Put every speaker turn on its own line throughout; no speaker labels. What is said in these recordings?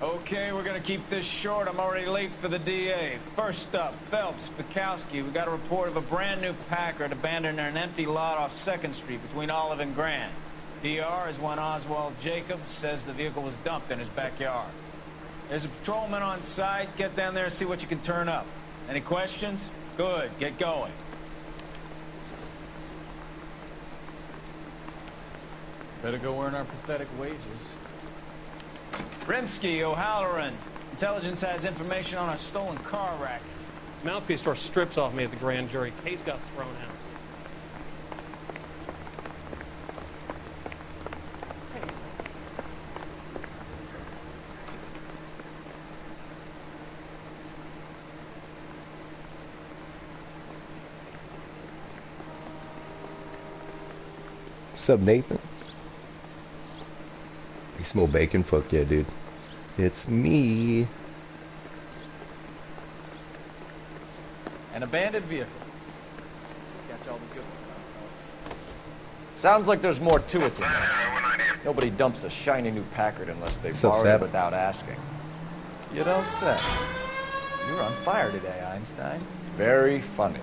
Okay, we're gonna keep this short. I'm already late for the DA. First up, Phelps, Bukowski. We got a report of a brand new Packard abandoned in an empty lot off 2nd Street between Olive and Grand. DR is one Oswald Jacobs says the vehicle was dumped in his backyard. There's a patrolman on site. Get down there and see what you can turn up. Any questions? Good, get going. Better go earn our pathetic wages. Rimsky, O'Halloran. Intelligence has information on a stolen car racket.
Mouthpiece tore strips off me at the grand jury. Case got thrown out.
What's up, Nathan? You smell bacon? Fuck yeah, dude. It's me.
An abandoned vehicle. Catch all the good ones, fellas. Sounds like there's more to it than that. Nobody dumps a shiny new Packard unless they borrow it without asking. You don't say. You're on fire today, Einstein. Very funny.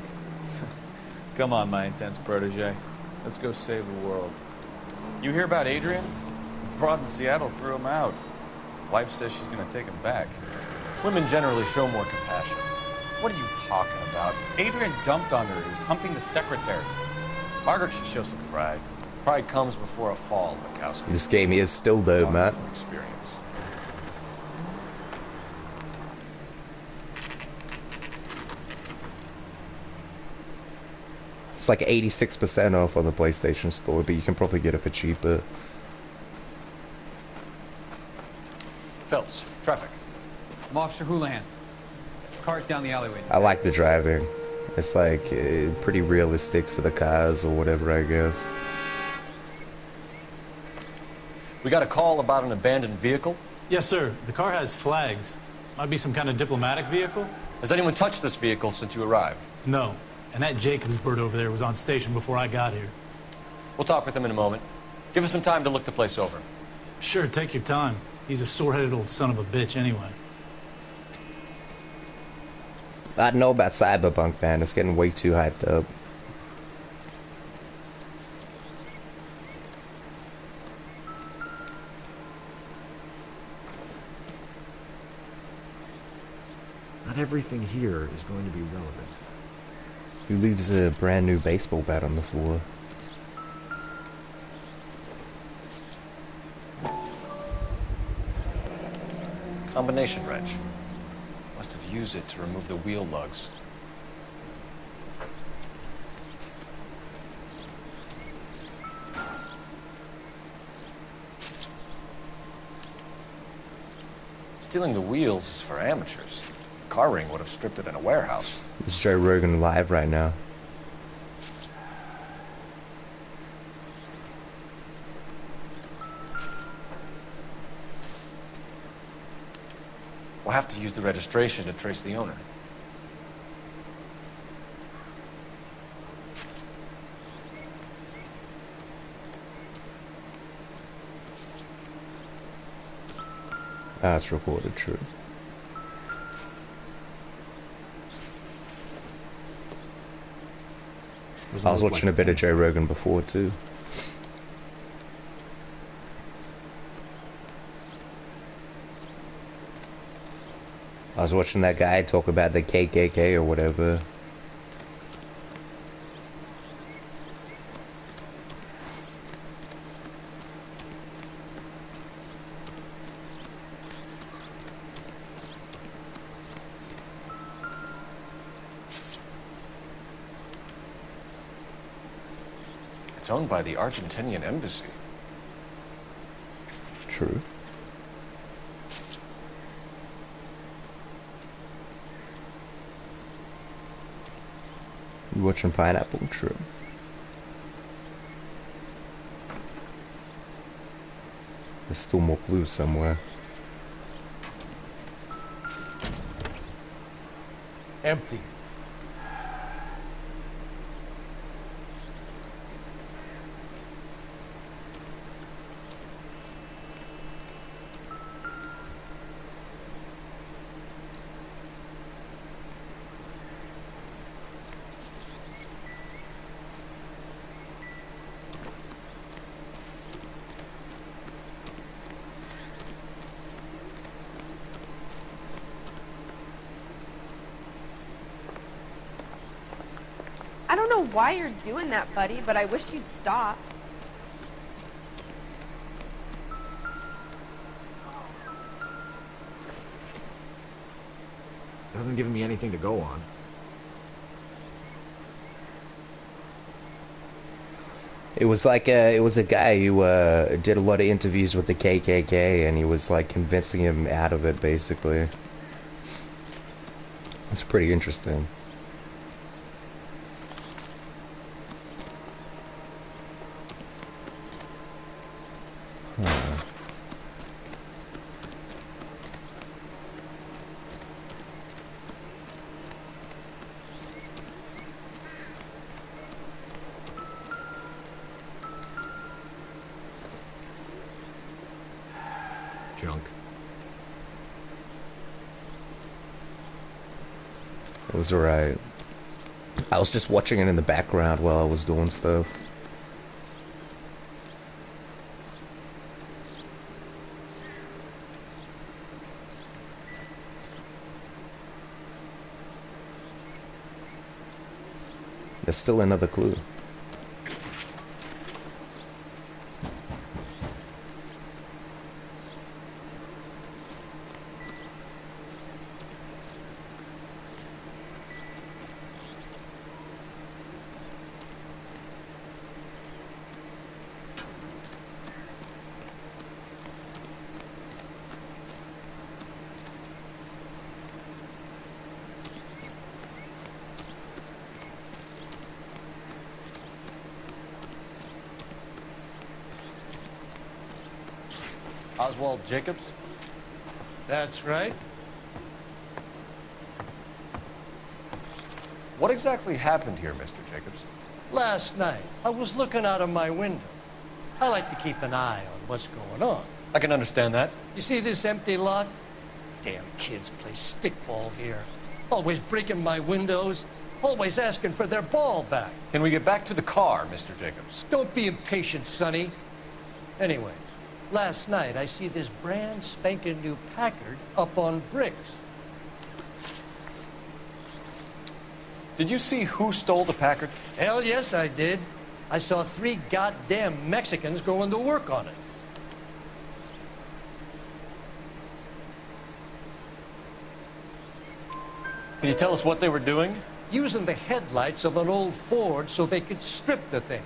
Come on, my intense protege. Let's go save the world. You hear about Adrian? Broad in Seattle threw him out. Wife says she's gonna take him back. Women generally show more compassion. What are you talking about? Adrian dumped on her. He was humping the secretary. Margaret should show some pride. Pride comes before a fall, Bukowski.
This game is still dope, man.
From experience.
It's like 86% off on the PlayStation Store, but you can probably get it for cheaper.
Phelps, traffic.
I'm Officer Houlihan. Car's down the alleyway.
I like the driving. It's like pretty realistic for the cars or whatever, I guess.
We got a call about an abandoned vehicle?
Yes, sir. The car has flags. Might be some kind of diplomatic vehicle.
Has anyone touched this vehicle since you arrived?
No. And that Jacobs bird over there was on station before I got here.
We'll talk with him in a moment. Give us some time to look the place over.
Sure, take your time. He's a sore-headed old son of a bitch anyway.
I don't know about Cyberpunk, man. It's getting way too hyped up.
Not everything here is going to be relevant.
Who leaves a brand new baseball bat on the floor?
Combination wrench. Must have used it to remove the wheel lugs. Stealing the wheels is for amateurs. Car ring would have stripped it in a warehouse.
This is Joe Rogan live right now.
We'll have to use the registration to trace the owner.
That's recorded, true. I was watching a bit of Joe Rogan before, too. I was watching that guy talk about the KKK or whatever.
It's owned by the Argentinian embassy.
True. You watching Pineapple? True. There's still more clues somewhere.
Empty.
why you're doing that, buddy, but I wish you'd stop.
Doesn't give me anything to go on.
It was like it was a guy who did a lot of interviews with the KKK, and he was like convincing him out of it, basically. It's pretty interesting. Huh.
Junk.
It was alright. I was just watching it in the background while I was doing stuff. There's still another clue.
Oswald Jacobs?
That's right.
What exactly happened here, Mr. Jacobs?
Last night, I was looking out of my window. I like to keep an eye on what's going on.
I can understand that.
You see this empty lot? Damn kids play stickball here. Always breaking my windows. Always asking for their ball back.
Can we get back to the car, Mr. Jacobs?
Don't be impatient, Sonny. Anyway, last night I see this brand spanking new Packard up on bricks.
Did you see who stole the Packard?
Hell yes, I did. I saw 3 goddamn Mexicans going to work on it.
Can you tell us what they were doing?
Using the headlights of an old Ford so they could strip the thing.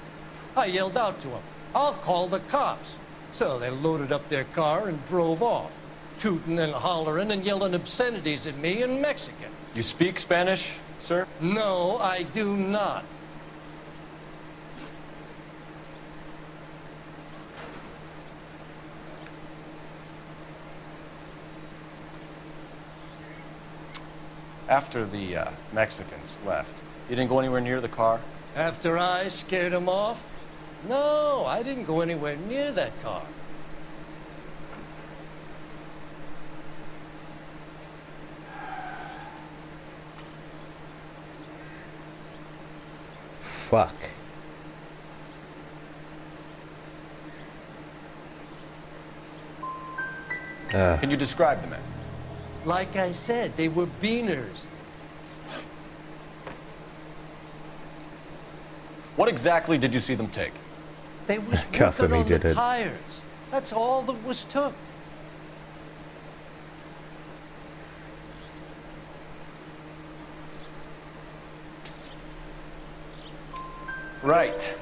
I yelled out to them, "I'll call the cops." So they loaded up their car and drove off, tooting and hollering and yelling obscenities at me in Mexican.
You speak Spanish, sir?
No, I do not.
After the Mexicans left, you didn't go anywhere near the car?
After I scared them off? No, I didn't go anywhere near that car.
Fuck.
Can you describe the men?
Like I said, they were beaners.
What exactly did you see them take?
They was
Cuffing
working
me
on
did
the
it.
tires. That's all that was took.
Right.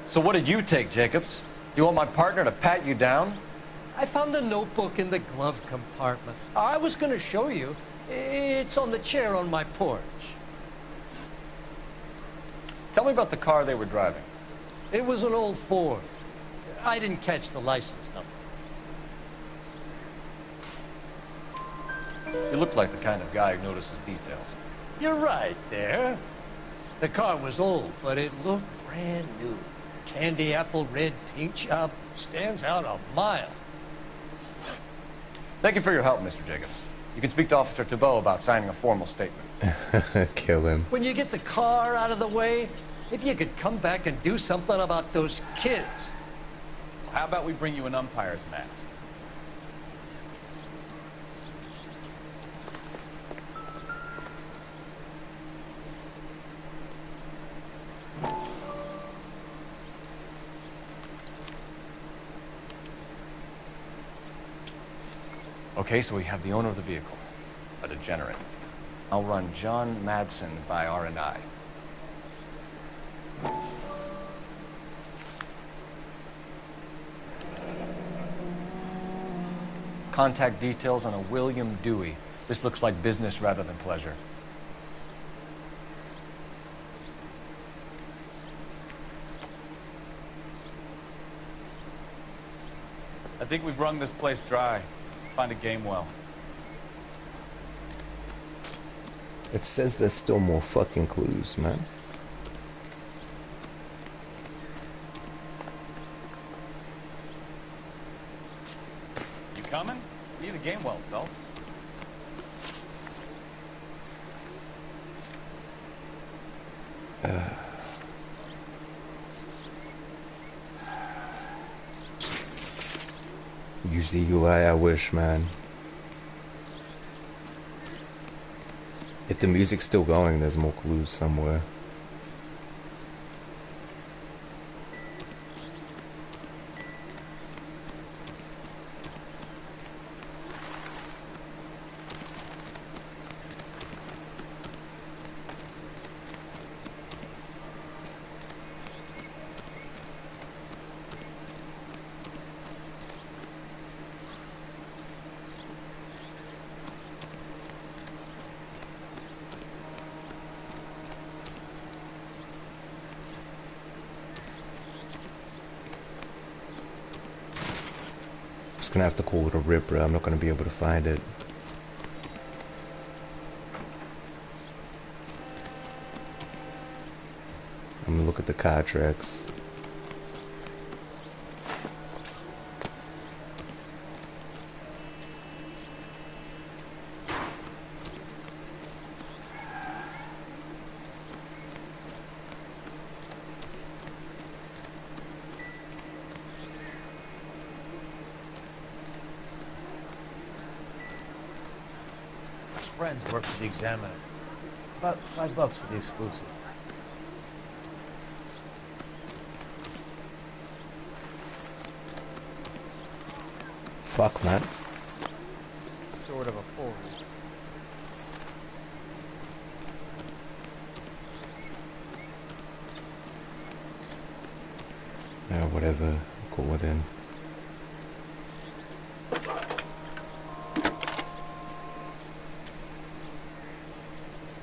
So what did you take, Jacobs? Do you want my partner to pat you down?
I found a notebook in the glove compartment. I was going to show you. It's on the chair on my porch.
Tell me about the car they were driving.
It was an old Ford. I didn't catch the license number.
You look like the kind of guy who notices details.
You're right there. The car was old, but it looked brand new. Candy apple red paint job stands out a mile.
Thank you for your help, Mr. Jacobs. You can speak to Officer Thibault about signing a formal statement.
Kill him.
When you get the car out of the way, if you could come back and do something about those kids.
How about we bring you an umpire's mask?
Okay, so we have the owner of the vehicle, a degenerate. I'll run John Madsen by R&I. Contact details on a William Dewey. This looks like business rather than pleasure.
I think we've wrung this place dry. Let's find a game well.
It says there's still more fucking clues, man.
You coming? We need a game well, Phelps.
Use eagle eye, I wish, man. If the music's still going, there's more clues somewhere. Just gonna have to call it a rip, bro. I'm not gonna be able to find it. I'm gonna look at the car tracks.
Friends work for the Examiner. About $5 for the exclusive.
Fuck, man.
Sort of a forward.
Yeah, whatever. Call it in.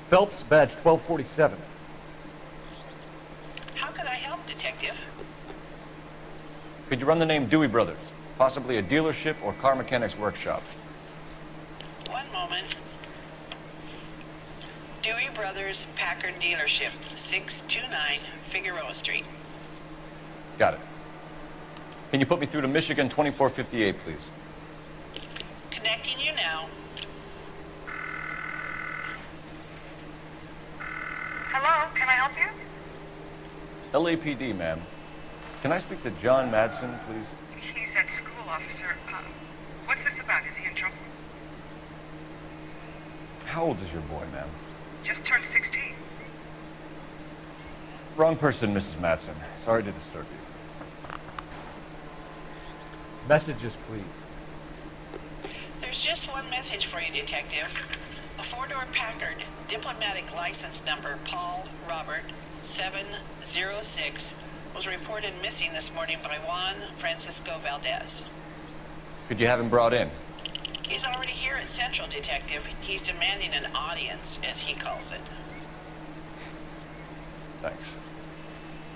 Phelps, badge 1247.
How can I help, Detective?
Could you run the name Dewey Brothers? Possibly a dealership or car mechanics workshop.
One moment. Dewey Brothers Packard Dealership, 629 Figueroa Street.
Got it. Can you put me through to Michigan 2458, please?
Connecting you now.
Hello, can I help you?
LAPD, ma'am. Can I speak to John Madsen, please?
He's at school, officer. What's this about? Is he in trouble?
How old is your boy, ma'am?
Just turned 16.
Wrong person, Mrs. Madsen. Sorry to disturb you. Messages, please.
There's just one message for you, Detective. A four-door Packard, diplomatic license number Paul Robert 706, was reported missing this morning by Juan Francisco Valdez.
Could you have him brought in?
He's already here at Central, Detective. He's demanding an audience, as he calls it.
Thanks.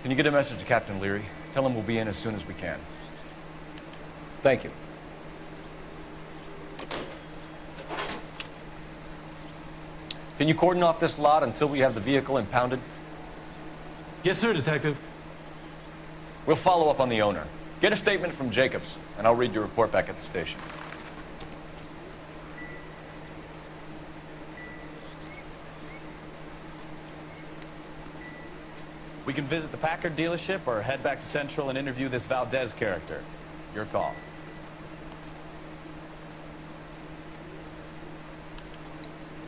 Can you get a message to Captain Leary? Tell him we'll be in as soon as we can. Thank you. Can you cordon off this lot until we have the vehicle impounded?
Yes, sir, Detective.
We'll follow up on the owner. Get a statement from Jacobs, and I'll read your report back at the station.
We can visit the Packard dealership or head back to Central and interview this Valdez character. Your call.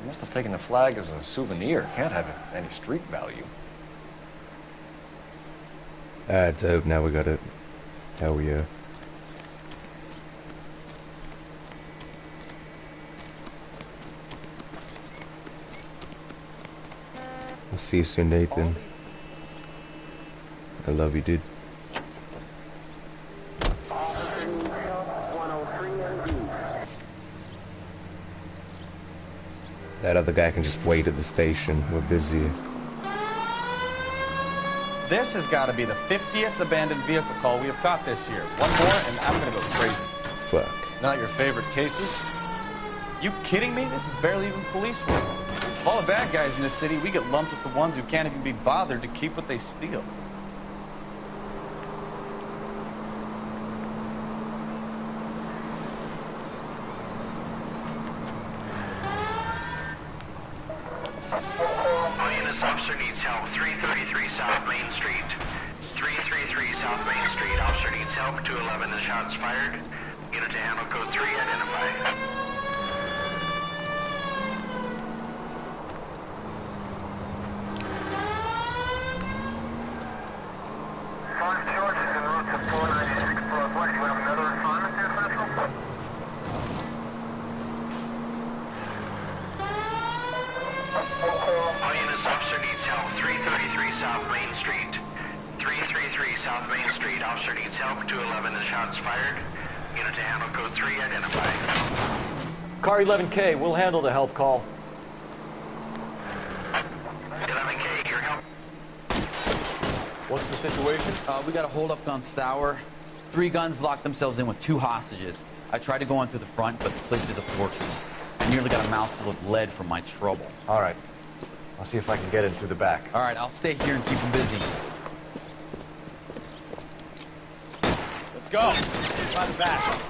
You must have taken the flag as a souvenir. Can't have any street value.
Dope, now we got it. Hell yeah. I'll see you soon, Nathan. I love you, dude. That other guy can just wait at the station. We're busy.
This has got to be the 50th abandoned vehicle call we have caught this year. One more, and I'm going to go crazy.
Fuck.
Not your favorite cases?
You kidding me? This is barely even police work. Of all the bad guys in this city, we get lumped with the ones who can't even be bothered to keep what they steal.
Officer needs help. 333 South Main Street. 333 South Main Street. Officer needs help. 211 and shots fired. Unit to handle code 3. Identify. George is en route to 496 Northwest. You have another assignment there, Central? All units, officer needs help. 333 South Main Street. 333 South Main Street. Officer needs help. 211 and shots fired. Unit to handle code 3. Identify.
Car 11K, we'll handle the help call.
11K, your help.
What's the situation?
We got a hold-up on Sour. 3 guns locked themselves in with 2 hostages. I tried to go in through the front, but the place is a fortress. I nearly got a mouthful of lead from my trouble.
All right. I'll see if I can get in through the back.
All right, I'll stay here and keep them busy.
Let's go. By the back.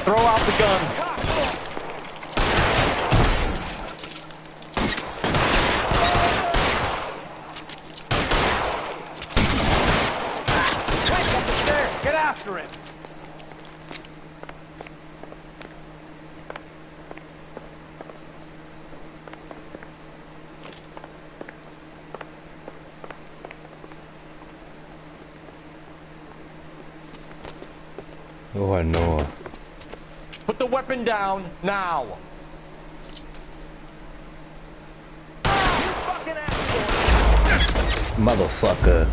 Throw out the guns. Right up the stairs. Get after it.
Oh, I know.
Put the weapon down now.
Motherfucker.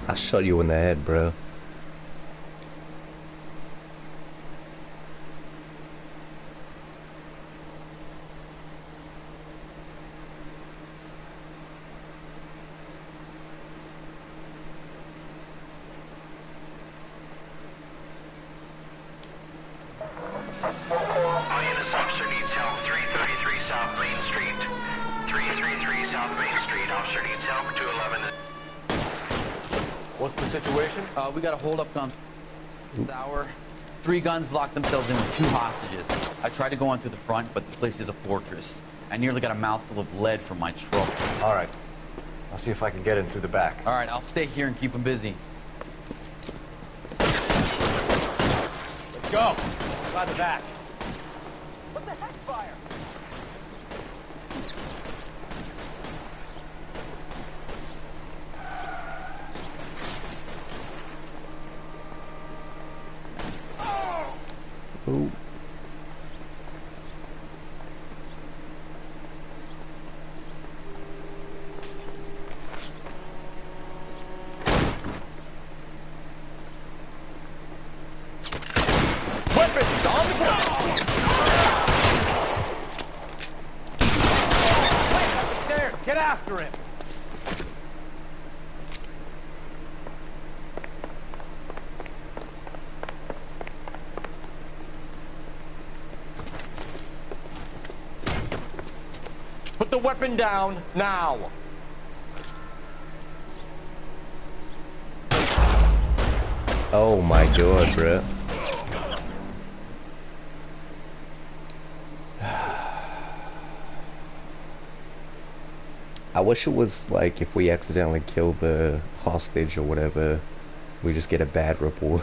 I shot you in the head, bro.
What's the situation?
We got a hold-up on Sour. 3 guns locked themselves in with 2 hostages. I tried to go in through the front, but the place is a fortress. I nearly got a mouthful of lead from my trouble.
All right. I'll see if I can get in through the back.
All right, I'll stay here and keep them busy.
Let's go. By the back.
What the heck, fire?
Oh.
Weapons on the ground! Right up the stairs! Get after him! Put the weapon down now!
Oh my god, bro. I wish it was like if we accidentally kill the hostage or whatever, we just get a bad report.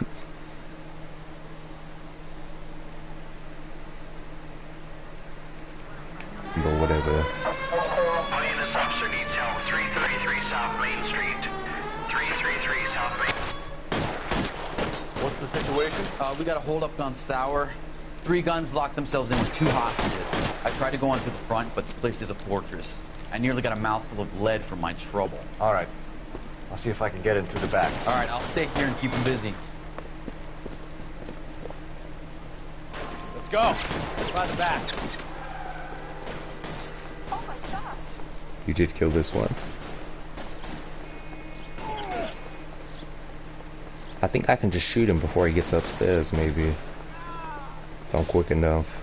But whatever.
All units, officer needs help. 333 South Main Street. 333 South Main.
What's the situation?
We got a hold-up on Sour. 3 guns locked themselves in with 2 hostages. I tried to go on through the front, but the place is a fortress. I nearly got a mouthful of lead from my trouble.
All right. I'll see if I can get in through the back.
All right, I'll stay here and keep them busy.
Let's go. By the back.
You did kill this one. I think I can just shoot him before he gets upstairs, maybe. If I'm quick enough.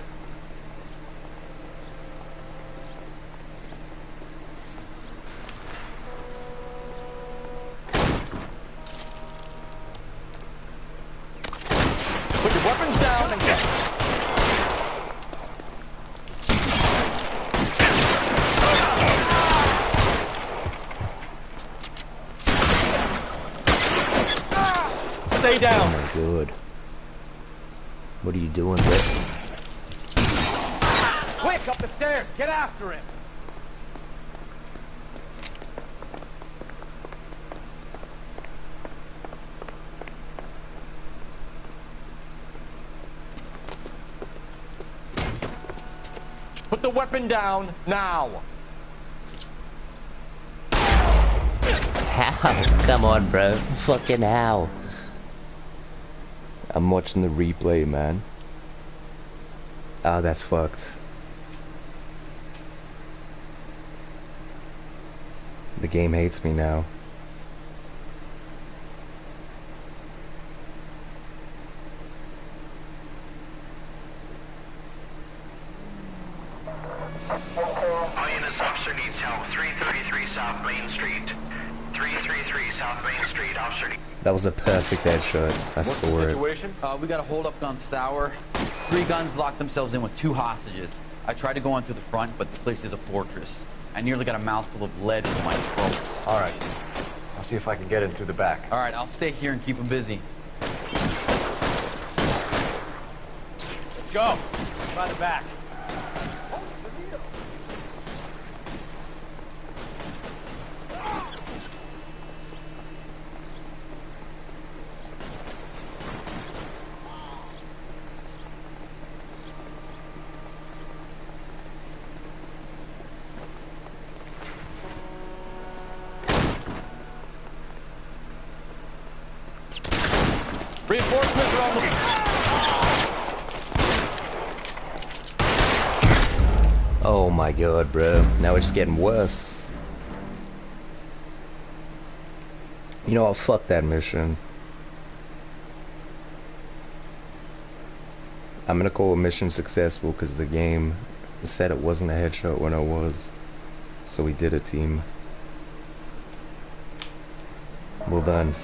Put your weapons down and get. Stay down.
Oh my god. What are you doing, Rick?
Quick, up the stairs. Get after him. Put the weapon down now.
How? Come on, bro. Fucking how? I'm watching the replay, man. Oh, that's fucked. The game hates me now.
All units, officer needs help. 333 South Main Street. 333 South Main Street, officer.
That was a perfect headshot. I saw it.
We got a hold-up on Sour. 3 guns locked themselves in with 2 hostages. I tried to go on through the front, but the place is a fortress. I nearly got a mouthful of lead from my trouble.
All right. I'll see if I can get in through the back.
All right, I'll stay here and keep them busy.
Let's go. By the back. Reinforcements are on the...
Oh my god, bro. Now it's getting worse. You know what? Fuck that mission. I'm gonna call a mission successful because the game said it wasn't a headshot when it was. So we did it, team. Well done.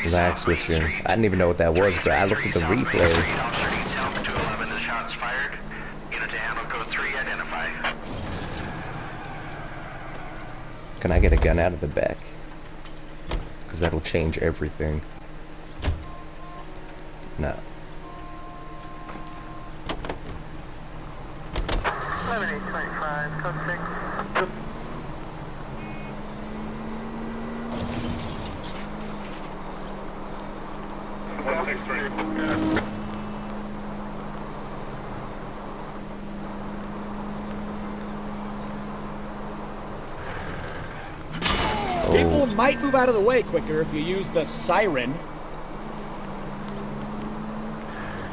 Lag switching. I didn't even know what that was, but I looked at the replay. Can I get a gun out of the back? Because that'll change everything. No.
People might move out of the way quicker if you use the siren.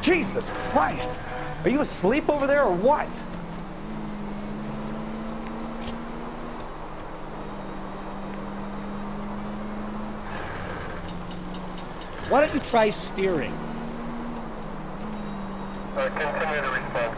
Jesus Christ! Are you asleep over there or what?
Why don't you try steering?
Continue to respond.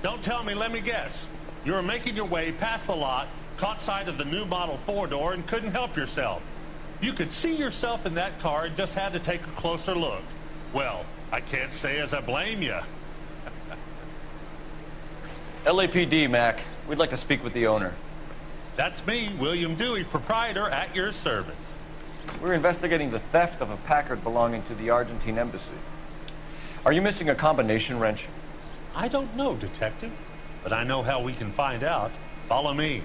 Don't tell me, let me guess. You were making your way past the lot, caught sight of the new model 4-door, and couldn't help yourself. You could see yourself in that car and just had to take a closer look. Well, I can't say as I blame you.
LAPD, Mac. We'd like to speak with the owner.
That's me, William Dewey, proprietor, at your service.
We're investigating the theft of a Packard belonging to the Argentine embassy. Are you missing a combination wrench?
I don't know, Detective, but I know how we can find out. Follow me.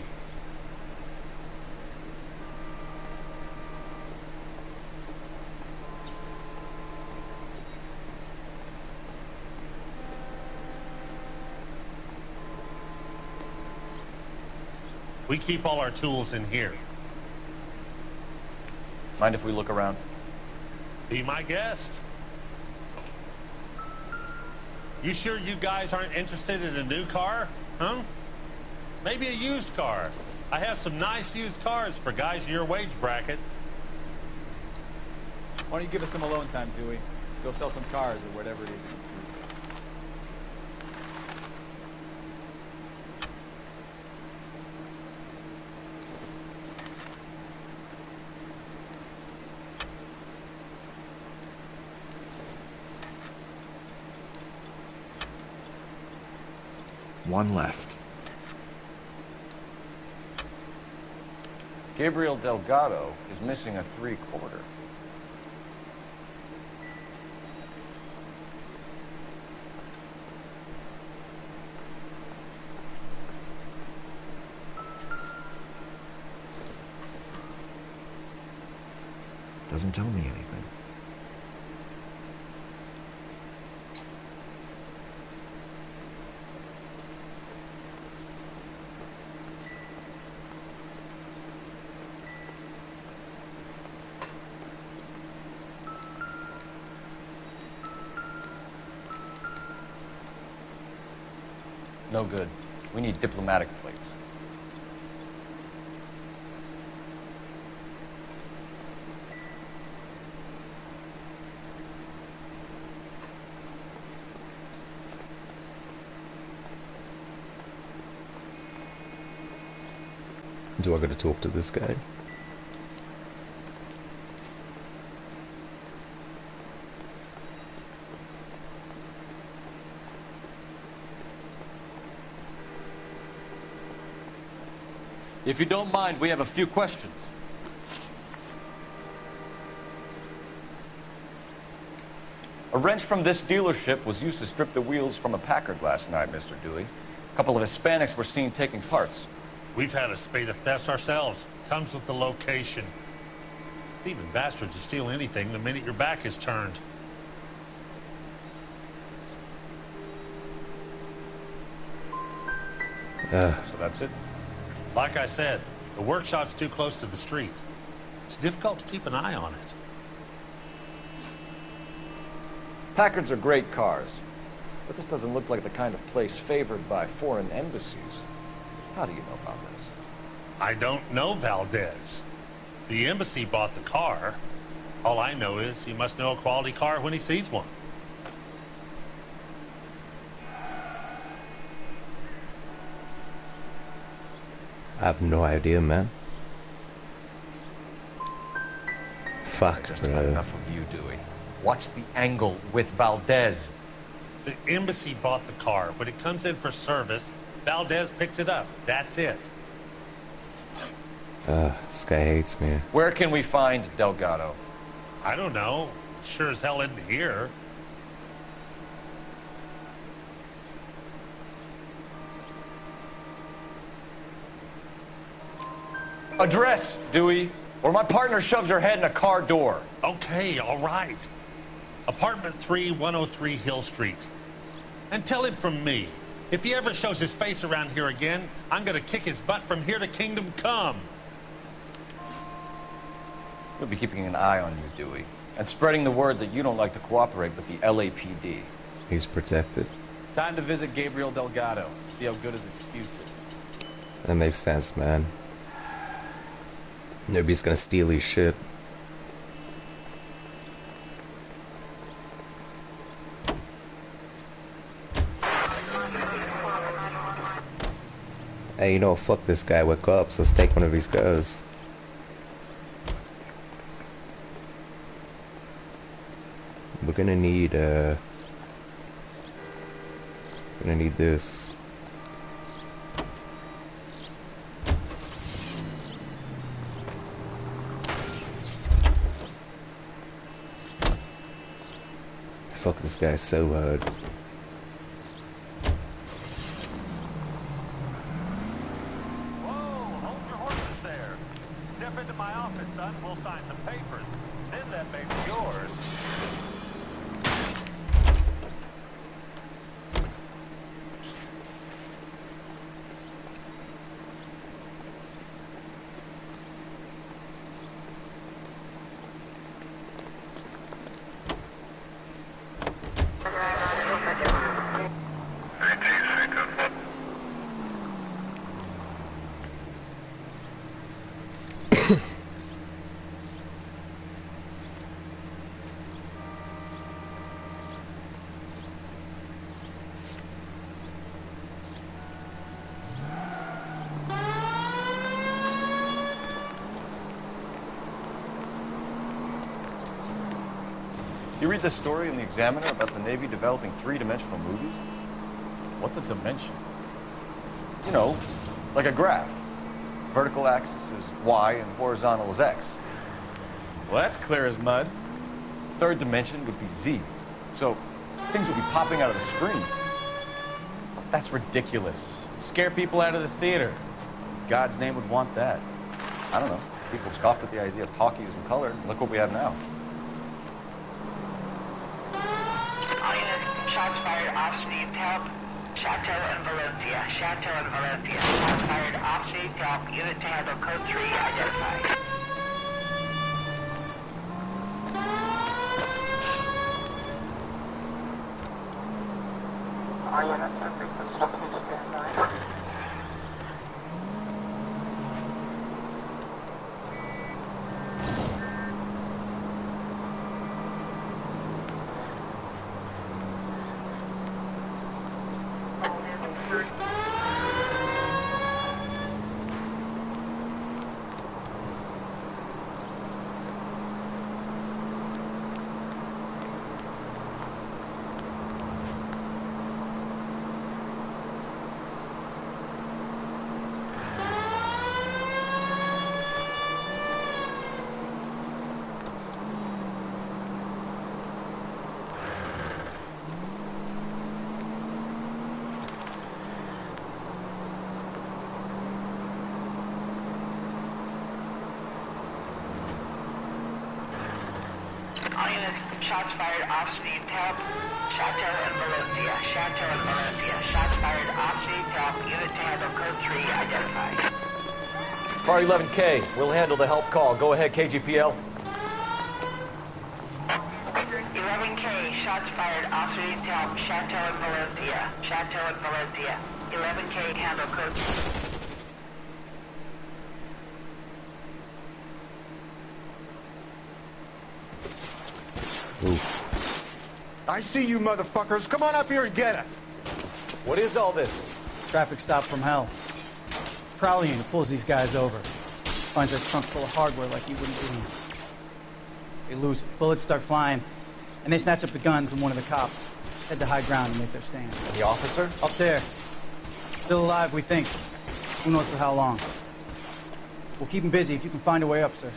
We keep all our tools in here.
Mind if we look around?
Be my guest. You sure you guys aren't interested in a new car? Huh? Maybe a used car. I have some nice used cars for guys in your wage bracket.
Why don't you give us some alone time, Dewey? Go sell some cars or whatever it is.
One left. Gabriel Delgado is missing a 3/4. Doesn't tell me anything. No good. We need diplomatic plates.
Do I got to talk to this guy?
If you don't mind, we have a few questions. A wrench from this dealership was used to strip the wheels from a Packard last night, Mr. Dewey. A couple of Hispanics were seen taking parts.
We've had a spate of thefts ourselves. Comes with the location. Thieving bastards to steal anything the minute your back is turned.
So that's it?
Like I said, the workshop's too close to the street. It's difficult to keep an eye on it.
Packards are great cars, but this doesn't look like the kind of place favored by foreign embassies. How do you know about this?
I don't know Valdez. The embassy bought the car. All I know is he must know a quality car when he sees one.
I have no idea, man. Fuck,
Just had enough of you, Dewey. What's the angle with Valdez?
The embassy bought the car. When it comes in for service, Valdez picks it up. That's it.
This guy hates me.
Where can we find Delgado?
I don't know. Sure as hell isn't here.
Address, Dewey, or my partner shoves her head in a car door.
Okay, all right. Apartment 3, 103 Hill Street. And tell him from me, if he ever shows his face around here again, I'm gonna kick his butt from here to Kingdom Come.
We'll be keeping an eye on you, Dewey, and spreading the word that you don't like to cooperate with the LAPD.
He's protected.
Time to visit Gabriel Delgado. See how good his excuse is.
That makes sense, man. Nobody's gonna steal his shit. Hey, you know, fuck this guy with cops. Let's take one of his cars. We're gonna need this. Fuck this guy so hard.
Whoa, hold your horses there. Step into my office, son. We'll sign some papers. Then that may be yours.
You read this story in the Examiner about the Navy developing three-dimensional movies?
What's a dimension?
You know, like a graph. Vertical axis is Y and horizontal is X.
Well, that's clear as mud.
Third dimension would be Z. So things would be popping out of the screen.
That's ridiculous. Scare people out of the theater. God's name would want that.
I don't know. People scoffed at the idea of talkies in color. Look what we have now.
All units, shots fired, officer needs help. Chateau and Valencia. Chateau and Valencia. Shots fired, officer needs help. Unit to handle code 3 identified. All units, shots fired, officer needs help. Chateau and Valencia. Chateau and Valencia. Shots fired, officer needs help. Unit to handle code 3 identified.
Car 11K, we'll handle the help call. Go ahead, KGPL.
11K, shots fired, officer needs help. Chateau and Valencia. Chateau and Valencia. 11K, handle code 3.
I see you motherfuckers. Come on up here and get us.
What is all this?
Traffic stop from hell. Crowley unit pulls these guys over. Finds their trunk full of hardware like he wouldn't believe. They lose it. Bullets start flying, and they snatch up the guns and one of the cops. Head to high ground and make their stand.
And the officer?
Up there. Still alive, we think. Who knows for how long. We'll keep him busy if you can find a way up, sir.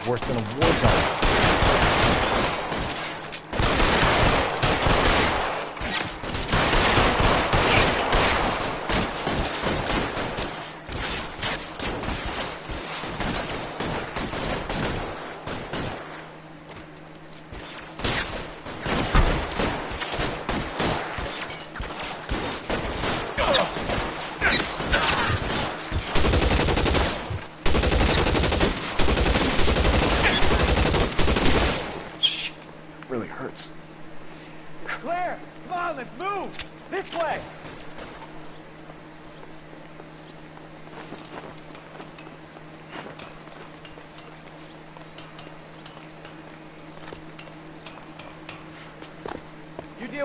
Worse than a war zone.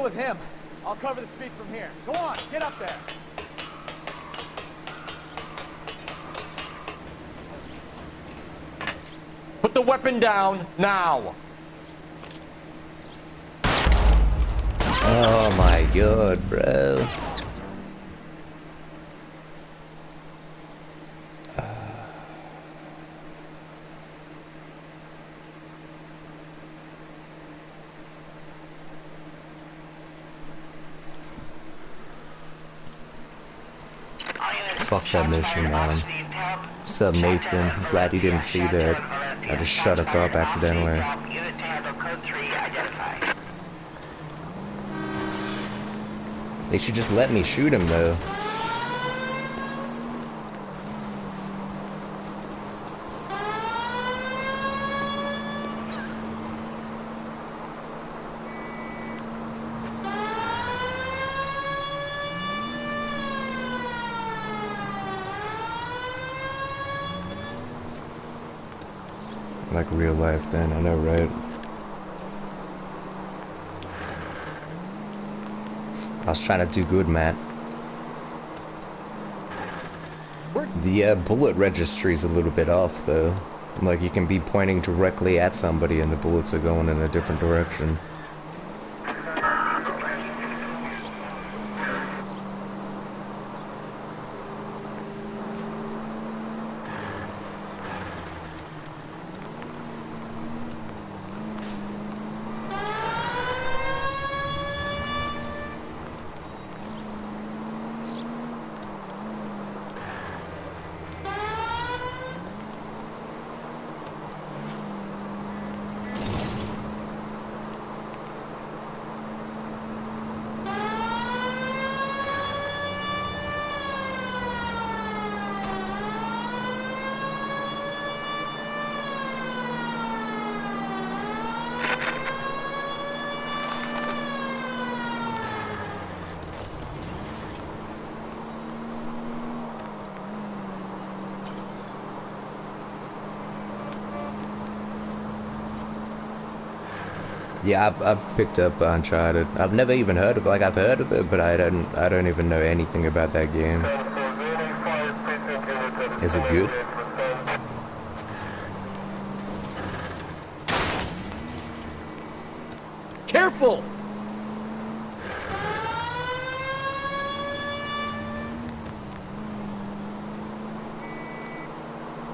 deal with him. I'll cover the speed from here. Go on, get up there. Put the weapon down, now.
Oh my god, bro. Fuck that mission, man. What's up, Nathan? Glad you didn't see that. I just shut a cop accidentally. They should just let me shoot him, though. Like real life then, I know, right? I was trying to do good, Matt. The bullet registry's a little bit off, though. Like, you can be pointing directly at somebody and the bullets are going in a different direction. Yeah, I've picked up Uncharted. I've never even heard of it. Like, I've heard of it, but I don't even know anything about that game. Is it good?
Careful!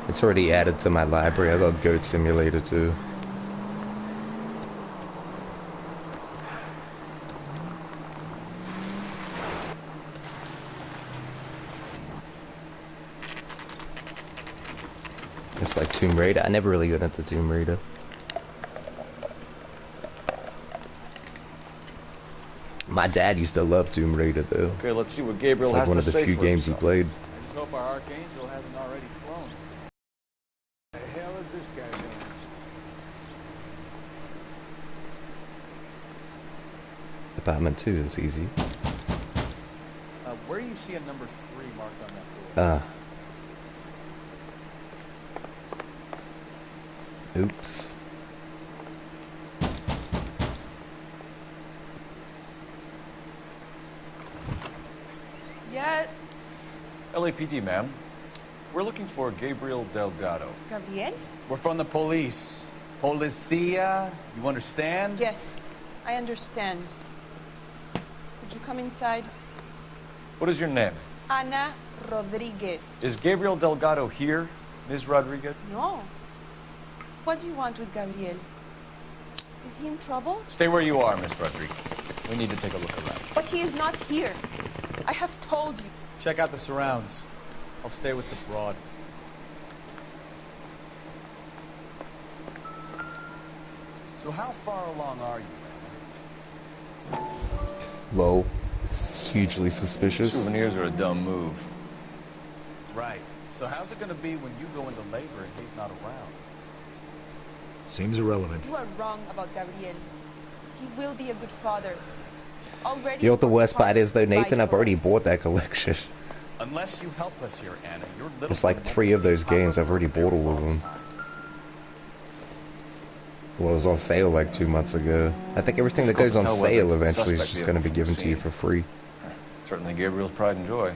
It's already added to my library. I got Goat Simulator too. It's like Tomb Raider. I never really got into Tomb Raider. My dad used to love Tomb Raider though.
Okay, let's see what Gabriel
It's like
has
one
to
of the
say
few
for
games he
himself.
played.
I just hope our Archangel hasn't already flown.
The hell is this guy doing?
Apartment 2 is easy.
Where do you see a number 3 marked on that door?
Oops.
Yeah,
LAPD, ma'am. We're looking for Gabriel Delgado.
Gabriel?
We're from the police. Policia, you understand?
Yes, I understand. Would you come inside?
What is your name?
Ana Rodriguez.
Is Gabriel Delgado here, Ms. Rodriguez?
No. What do you want with Gabriel? Is he in trouble?
Stay where you are, Ms. Rodriguez. We need to take a look around.
But he is not here. I have told you.
Check out the surrounds. I'll stay with the broad. So how far along are you?
Lol. It's hugely suspicious.
Souvenirs are a dumb move.
Right. So how's it going to be when you go into labor and he's not around?
Seems irrelevant.
You are wrong about Gabriel. He will be a good father. Already.
You know what the worst part is though, Nathan? I've already bought that collection.
Unless you help us here, Anna, your little
It's like 3 of those games. I've already bought all of them. Well, it was on sale like 2 months ago. I think everything that goes on sale eventually is just going to be given to you for free.
Certainly Gabriel's pride and joy.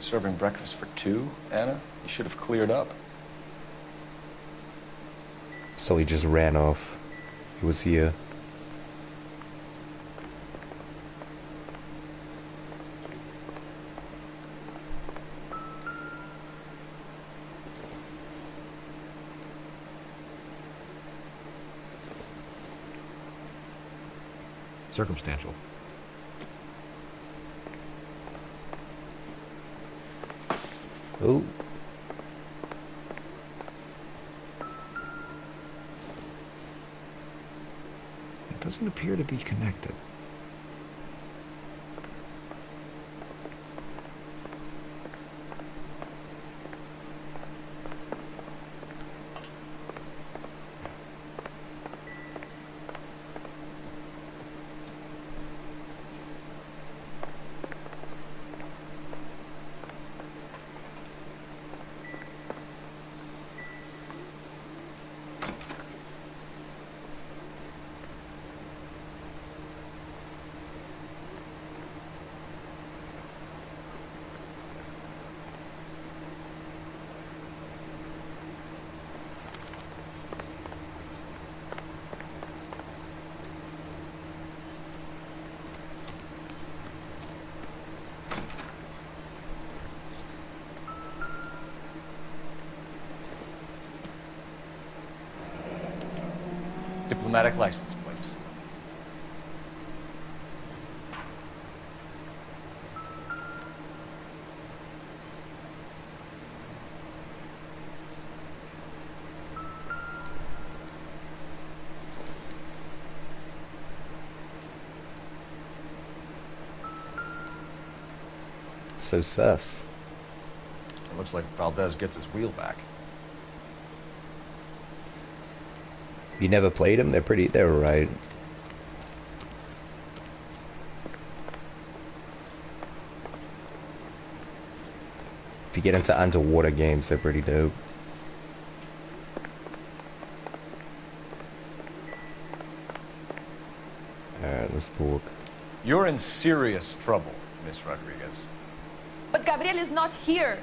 Serving breakfast for two, Anna? You should have cleared up.
So he just ran off. He was here.
Circumstantial.
Oh.
It doesn't appear to be connected.
Diplomatic license plates.
So sus.
It looks like Valdez gets his wheel back.
You never played them? They're right. If you get into underwater games, they're pretty dope. Alright, let's talk.
You're in serious trouble, Miss Rodriguez.
But Gabriel is not here.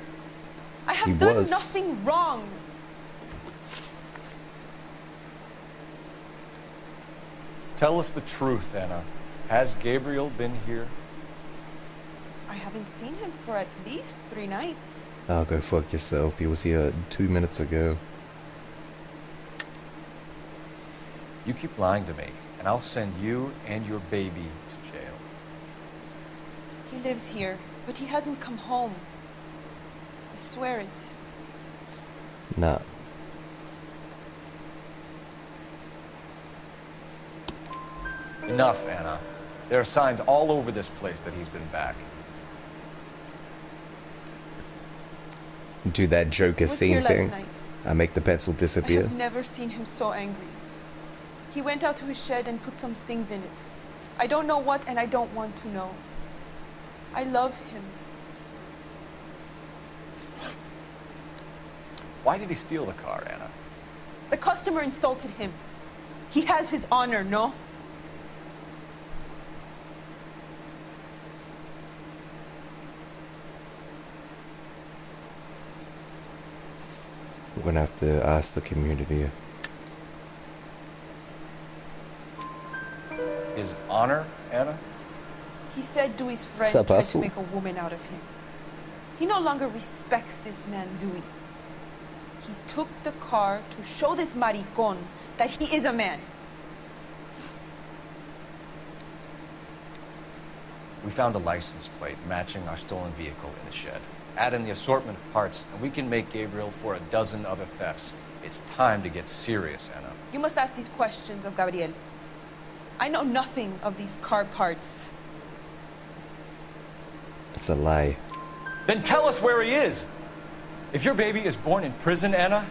I have done nothing wrong.
Tell us the truth, Anna. Has Gabriel been here?
I haven't seen him for at least 3 nights.
Oh, go fuck yourself. He was here 2 minutes ago.
You keep lying to me, and I'll send you and your baby to jail.
He lives here, but he hasn't come home. I swear it.
Nah.
Enough, Anna. There are signs all over this place that he's been back.
Do that Joker scene thing. I make the pencil disappear.
I have never seen him so angry. He went out to his shed and put some things in it. I don't know what, and I don't want to know. I love him.
Why did he steal the car, Anna?
The customer insulted him. He has his honor, no?
We're gonna have to ask the community.
His honor, Anna?
He said Dewey's friend tried to make a woman out of him. He no longer respects this man, Dewey. He took the car to show this maricon that he is a man.
We found a license plate matching our stolen vehicle in the shed. Add in the assortment of parts, and we can make Gabriel for a dozen other thefts. It's time to get serious, Anna.
You must ask these questions of Gabriel. I know nothing of these car parts.
It's a lie.
Then tell us where he is! If your baby is born in prison, Anna,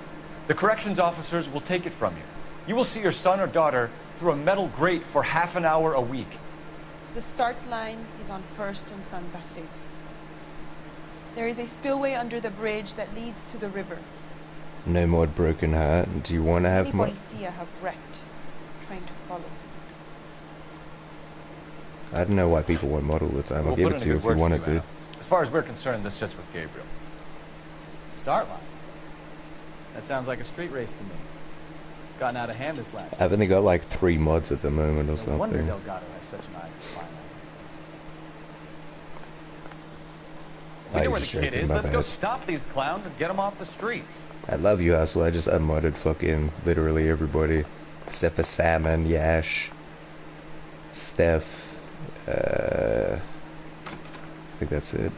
the corrections officers will take it from you. You will see your son or daughter through a metal grate for half an hour a week.
The start line is on 1st and Santa Fe. There is a spillway under the bridge that leads to the river.
No more broken heart. Do you want to have more?
Many policia have wrecked, trying to follow.
I don't know why people want mod all the time. I'll give it to you if you wanted to.
As far as we're concerned, this sits with Gabriel.
Start line? That sounds like a street race to me. It's gotten out of hand this last
Haven't they got like 3 mods at the moment or
No
something?
wonder Delgado has such an eye for fine.
We know where the kid is. Let's go stop these clowns and get them off the streets.
I love you, Hustle. I just unmodded fucking literally everybody. Except for Salmon, Yash, Steph. I think that's it.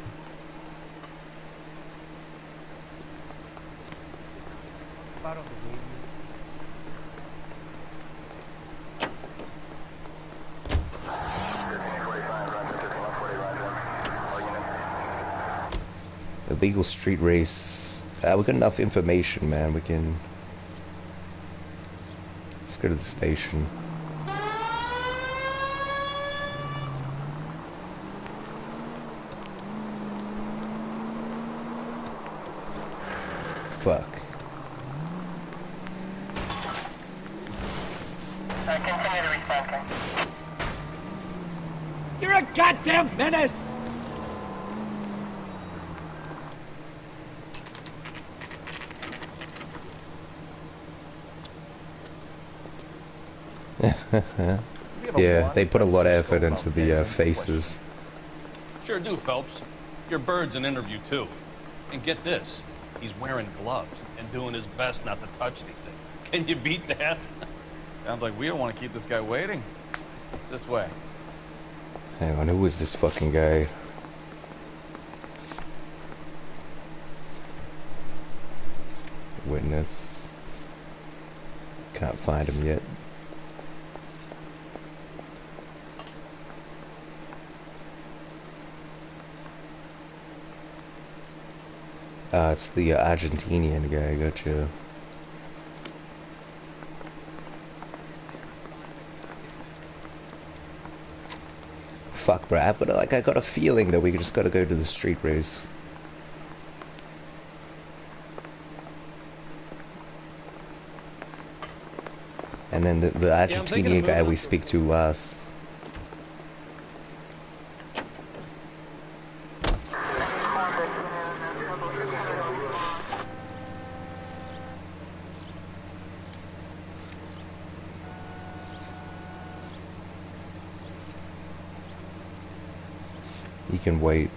Illegal street race. We got enough information, man. We can. Let's go to the station. Fuck.
Continue to respond.
You're a goddamn menace!
Yeah, they put a lot of effort into the faces.
Sure do, Phelps. Your bird's an interview, too. And get this, he's wearing gloves and doing his best not to touch anything. Can you beat that?
Sounds like we don't want to keep this guy waiting. It's this way.
Hang on, who is this fucking guy? Witness. Can't find him yet. It's the Argentinian guy, gotcha. Fuck, bro, but like, I got a feeling that we just gotta go to the street race. And then the Argentinian guy we speak to last. You can wait.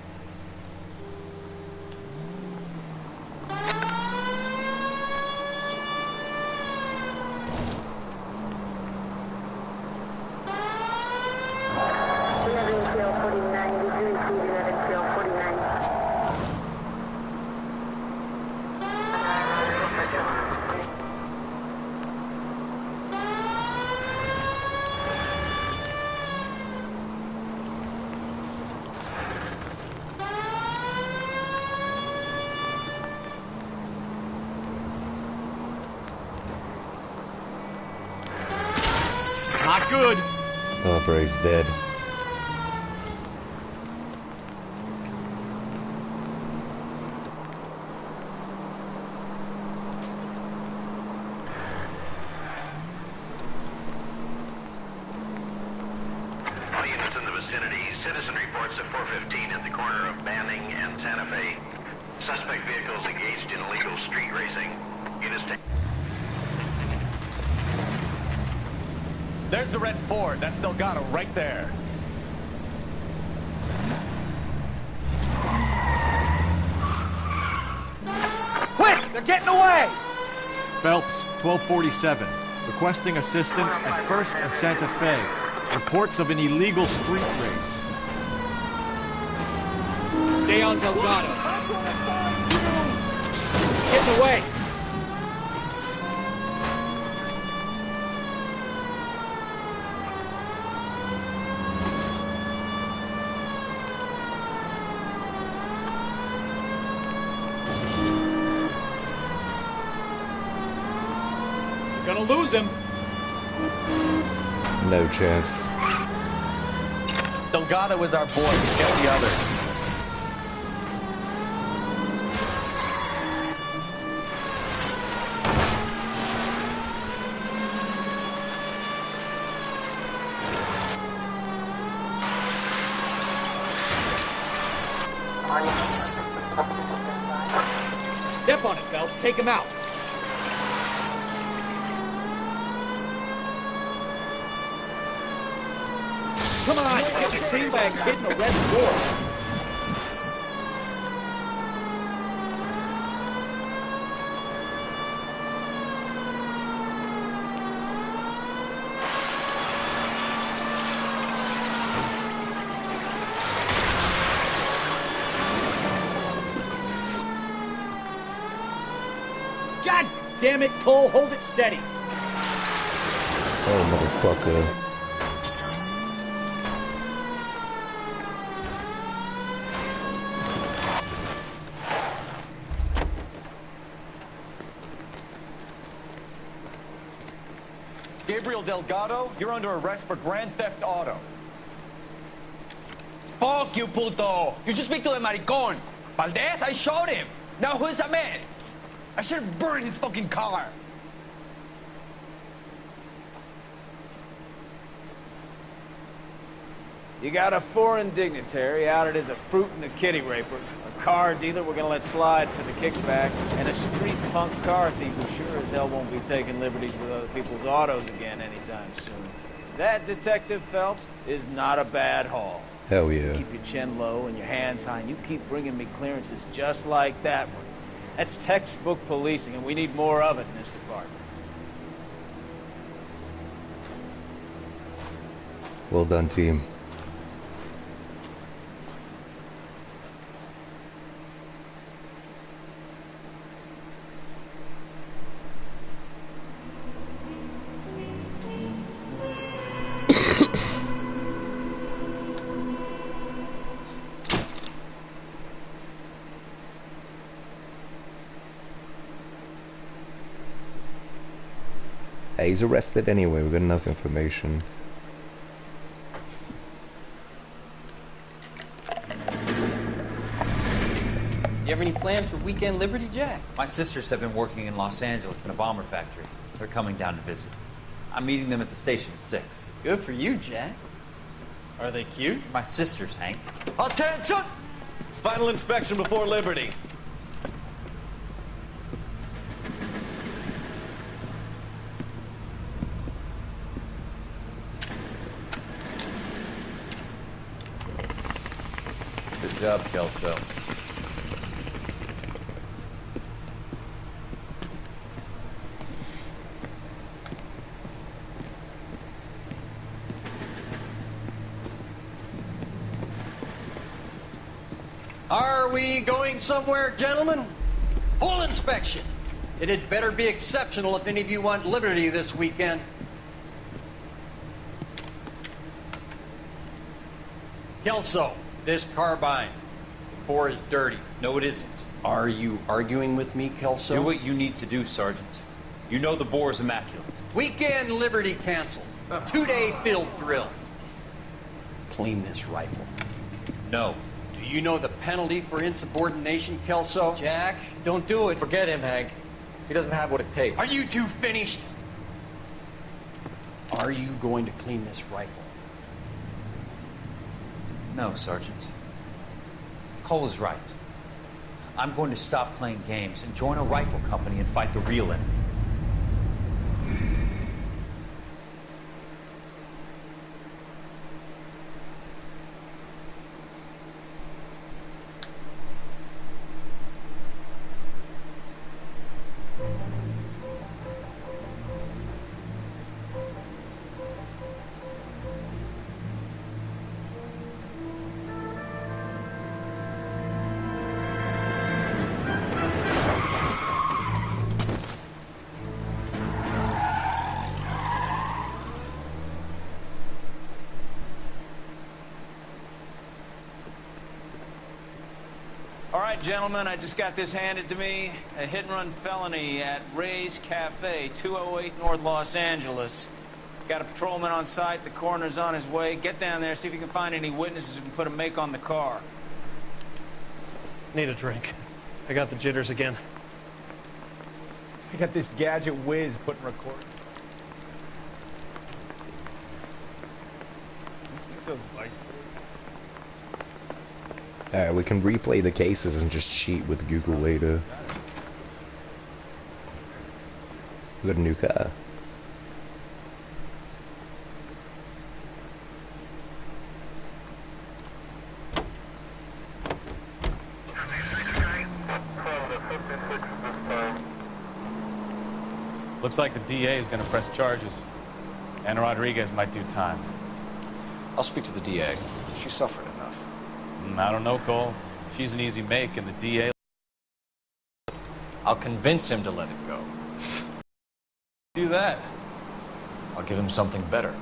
Not good.
Oh, bro, he's dead.
All units in the vicinity. Citizen reports at 415 at the corner of Banning and Santa Fe. Suspect vehicles engaged in illegal street racing. Units take.
There's the red Ford. That's Delgado right there.
Quick! They're getting away!
Phelps, 1247. Requesting assistance at 1st and Santa Fe. Reports of an illegal street race.
Stay on Delgado. Getting away! Gonna lose him.
No chance.
Delgado is our boy. Get the others.
Step on it, Phelps. Take him out. Come on, get retrieved by a kid in a red door. God damn it, Cole, hold it steady.
Oh, motherfucker.
Gabriel Delgado, you're under arrest for grand theft auto.
Fuck you, puto! You should speak to the maricón. Valdez, I shot him. Now who's a man? I should have burned his fucking car.
You got a foreign dignitary outed as a fruit and a kitty raper, a car dealer we're gonna let slide for the kickbacks, and a street punk car thief who sure as hell won't be taking liberties with other people's autos again anytime soon. That, Detective Phelps, is not a bad haul.
Hell yeah.
Keep your chin low and your hands high, and you keep bringing me clearances just like that one. That's textbook policing, and we need more of it in this department.
Well done, team. He's arrested anyway, we've got enough information.
You have any plans for weekend liberty, Jack? My sisters have been working in Los Angeles in a bomber factory. They're coming down to visit. I'm meeting them at the station at 6.
Good for you, Jack. Are they cute?
My sisters, Hank.
Attention! Final inspection before liberty.
Good job, Kelso.
Are we going somewhere, gentlemen? Full inspection. It had better be exceptional if any of you want liberty this weekend. Kelso, this carbine. The bore is dirty.
No, it isn't.
Are you arguing with me, Kelso?
Do what you need to do, Sergeant. You know the bore is immaculate.
Weekend liberty canceled. 2-day field drill. Clean this rifle.
No.
Do you know the penalty for insubordination, Kelso? Jack, don't do it.
Forget him, Hank. He doesn't have what it takes.
Are you two finished? Are you going to clean this rifle?
No, Sergeant. Cole is right. I'm going to stop playing games and join a rifle company and fight the real enemy.
All right, gentlemen, I just got this handed to me. A hit-and-run felony at Ray's Cafe, 208 North Los Angeles. Got a patrolman on site, the coroner's on his way. Get down there, see if you can find any witnesses who can put a make on the car.
Need a drink. I got the jitters again.
I got this gadget whiz putting record. You think those vice
We can replay the cases and just cheat with Google later. We got a new car.
Looks like the DA is going to press charges. And Rodriguez might do time.
I'll speak to the DA. She suffered enough.
I don't know, Cole. She's an easy make, and the DA...
I'll convince him to let it go.
Do that.
I'll give him something better.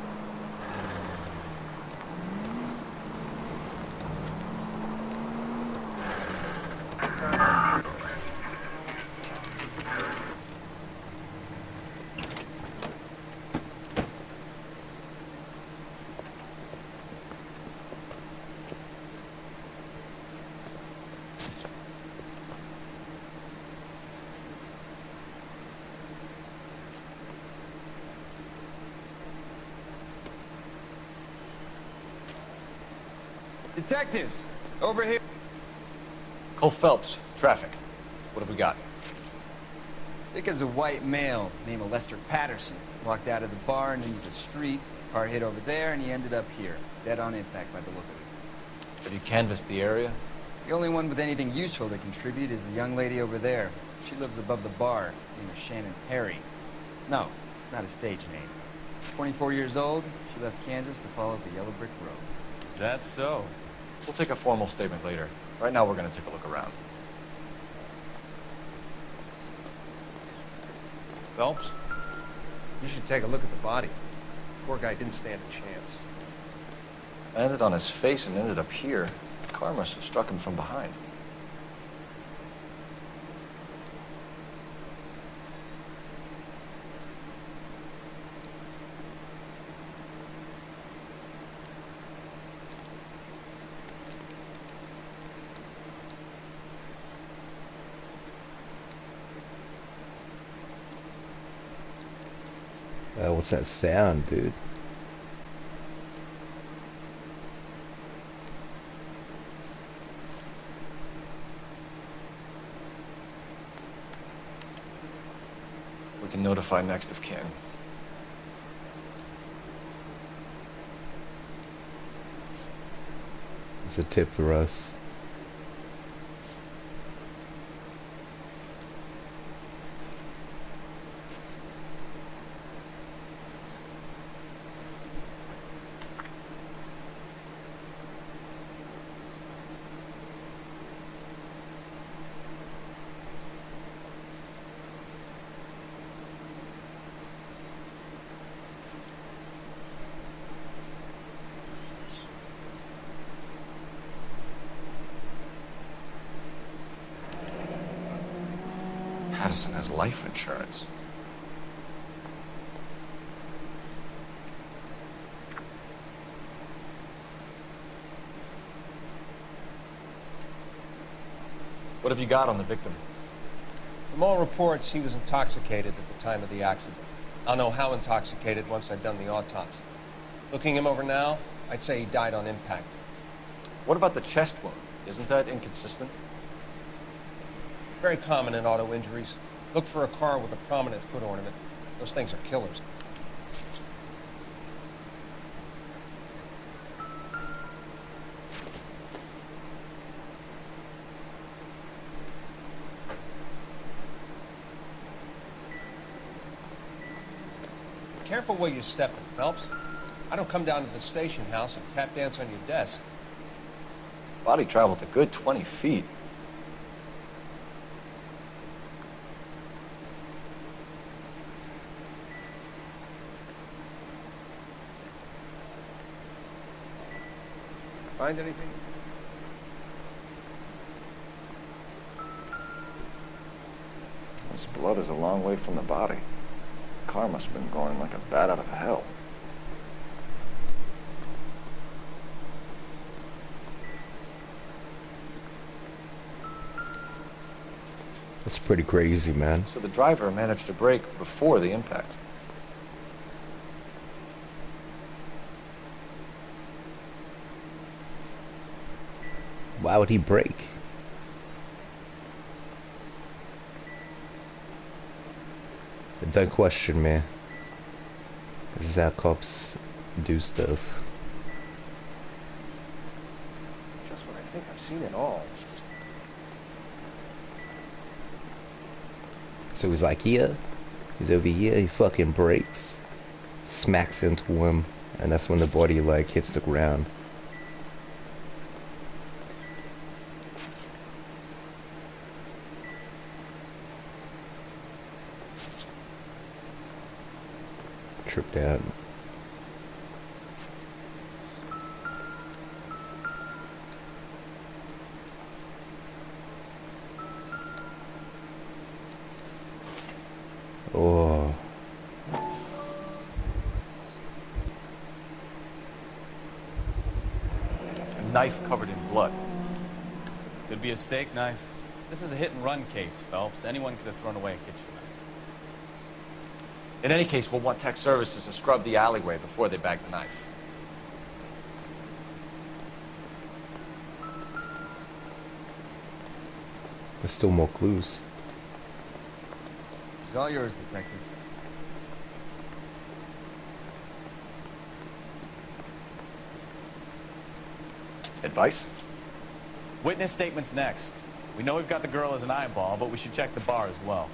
Detectives, over here.
Cole Phelps, traffic. What have we got?
I think it's a white male named Lester Patterson. Walked out of the bar and into the street. Car hit over there and he ended up here. Dead on impact by the look of it.
Have you canvassed the area?
The only one with anything useful to contribute is the young lady over there. She lives above the bar. Her name is Shannon Perry. No, it's not a stage name. 24 years old, she left Kansas to follow the yellow brick road.
Is that so?
We'll take a formal statement later. Right now, we're going to take a look around.
Phelps, you should take a look at the body. Poor guy didn't stand a chance.
Landed on his face and ended up here. The car must have struck him from behind.
What's that sound, dude?
We can notify next of kin.
It's a tip for us.
Patterson has life insurance. What have you got on the victim?
From all reports, he was intoxicated at the time of the accident. I'll know how intoxicated once I've done the autopsy. Looking him over now, I'd say he died on impact.
What about the chest wound? Isn't that inconsistent?
Very common in auto injuries. Look for a car with a prominent foot ornament. Those things are killers. Careful where you're stepping, Phelps. I don't come down to the station house and tap dance on your desk.
Body traveled a good 20 feet.
Find anything?
This blood is a long way from the body. The car must have been going like a bat out of hell.
That's pretty crazy, man.
So the driver managed to brake before the impact.
Why would he brake? Don't question me. This is how cops do stuff.
Just when I think I've seen it all.
So he's like here, he's over here, he fucking brakes, smacks into him, and that's when the body like hits the ground. Tripped out. Oh.
A knife covered in blood.
Could be a steak knife. This is a hit-and-run case, Phelps. Anyone could have thrown away a kitchen knife.
In any case, we'll want tech services to scrub the alleyway before they bag the knife.
There's still more clues.
It's all yours, Detective.
Advice?
Witness statements next. We know we've got the girl as an eyeball, but we should check the bar as well.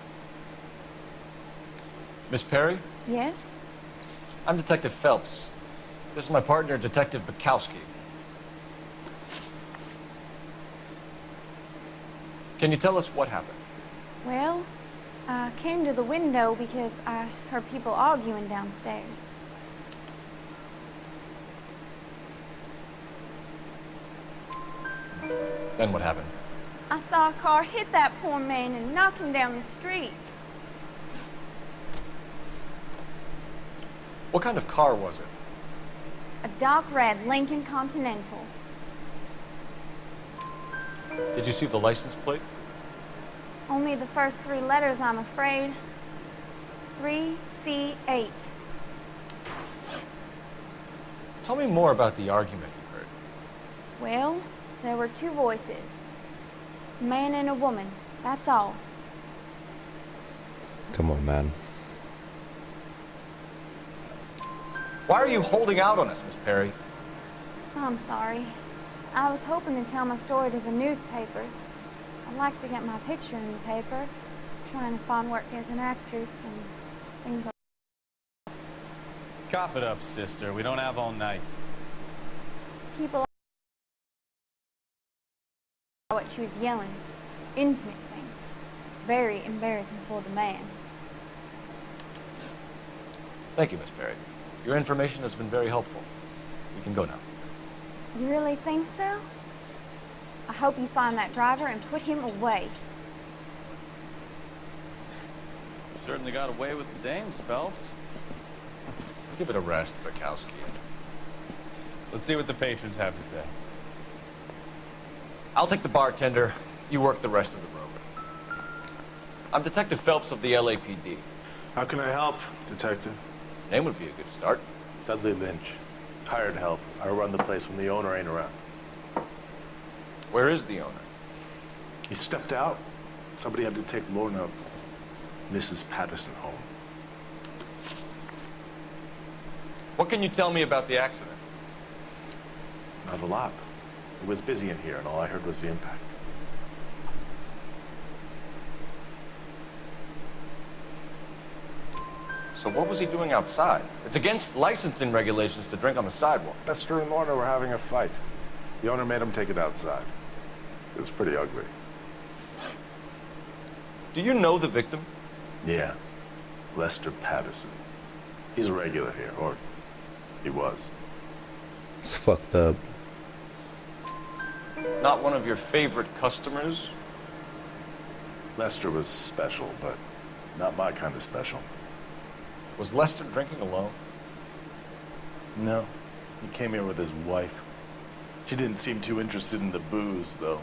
Miss Perry?
Yes?
I'm Detective Phelps. This is my partner, Detective Bukowski. Can you tell us what happened?
Well, I came to the window because I heard people arguing downstairs.
Then what happened?
I saw a car hit that poor man and knock him down the street.
What kind of car was it?
A dark red Lincoln Continental.
Did you see the license plate?
Only the first three letters, I'm afraid. 3C8.
Tell me more about the argument you heard.
Well, there were two voices. A man and a woman, that's all.
Come on, man.
Why are you holding out on us, Miss Perry?
I'm sorry. I was hoping to tell my story to the newspapers. I'd like to get my picture in the paper, trying to find work as an actress and things like that.
Cough it up, sister. We don't have all night.
People what she was yelling. Intimate things. Very embarrassing for the man.
Thank you, Miss Perry. Your information has been very helpful. We can go now.
You really think so? I hope you find that driver and put him away.
You certainly got away with the dames, Phelps.
Give it a rest, Bukowski.
Let's see what the patrons have to say.
I'll take the bartender. You work the rest of the room. I'm Detective Phelps of the LAPD.
How can I help, Detective?
Name would be a good start.
Dudley Lynch. Hired help. I run the place when the owner ain't around.
Where is the owner?
He stepped out. Somebody had to take Lorna, Mrs. Patterson, home.
What can you tell me about the accident?
Not a lot. It was busy in here, and all I heard was the impact.
So what was he doing outside? It's against licensing regulations to drink on the sidewalk.
Lester and Lorna were having a fight. The owner made him take it outside. It was pretty ugly.
Do you know the victim?
Yeah. Lester Patterson. He's a regular here, or he was.
It's fucked up.
Not one of your favorite customers?
Lester was special, but not my kind of special.
Was Lester drinking alone?
No. He came here with his wife. She didn't seem too interested in the booze, though.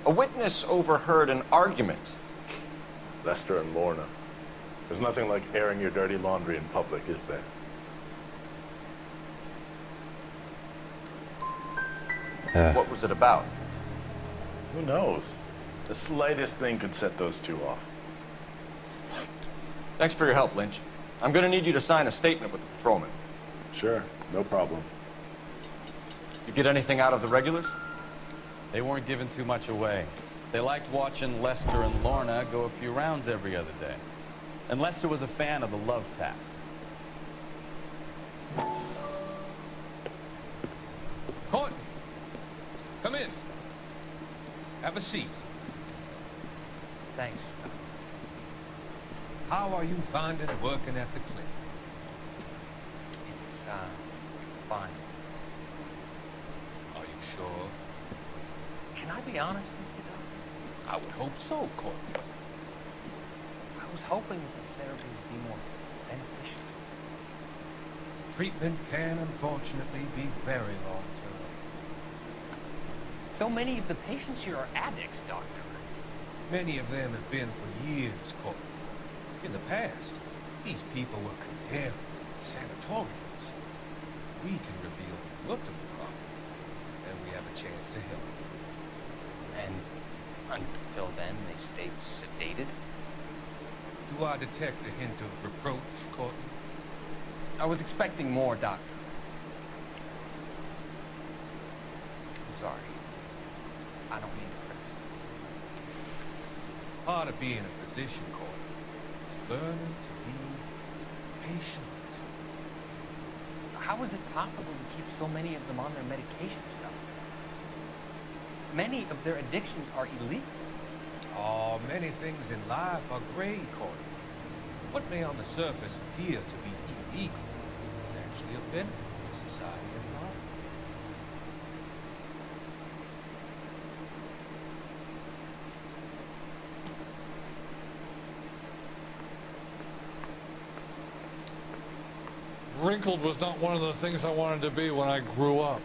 A witness overheard an argument.
Lester and Lorna. There's nothing like airing your dirty laundry in public, is there?
What was it about?
Who knows? The slightest thing could set those two off.
Thanks for your help, Lynch. I'm gonna need you to sign a statement with the patrolman.
Sure, no problem.
You get anything out of the regulars?
They weren't giving too much away. They liked watching Lester and Lorna go a few rounds every other day. And Lester was a fan of the love tap.
Courtney, come in. Have a seat.
Thanks.
How are you finding working at the clinic?
It's, fine.
Are you sure?
Can I be honest with you, Doc?
I would hope so, Courtney.
I was hoping that the therapy would be more beneficial.
Treatment can unfortunately be very long-term.
So many of the patients here are addicts, Doctor.
Many of them have been for years, Courtney. In the past, these people were condemned in sanatoriums. We can reveal the root of the problem, and we have a chance to help.
And until then, they stay sedated?
Do I detect a hint of reproach, Courtney?
I was expecting more, Doctor. I'm sorry. I don't mean to criticize.
Part of being a physician, Courtney, is learning to be patient.
How is it possible to keep so many of them on their medications, Doctor? Many of their addictions are illegal.
Oh, many things in life are gray, Courtney. What may on the surface appear to be illegal is actually a benefit to society at large.
Wrinkled was not one of the things I wanted to be when I grew up.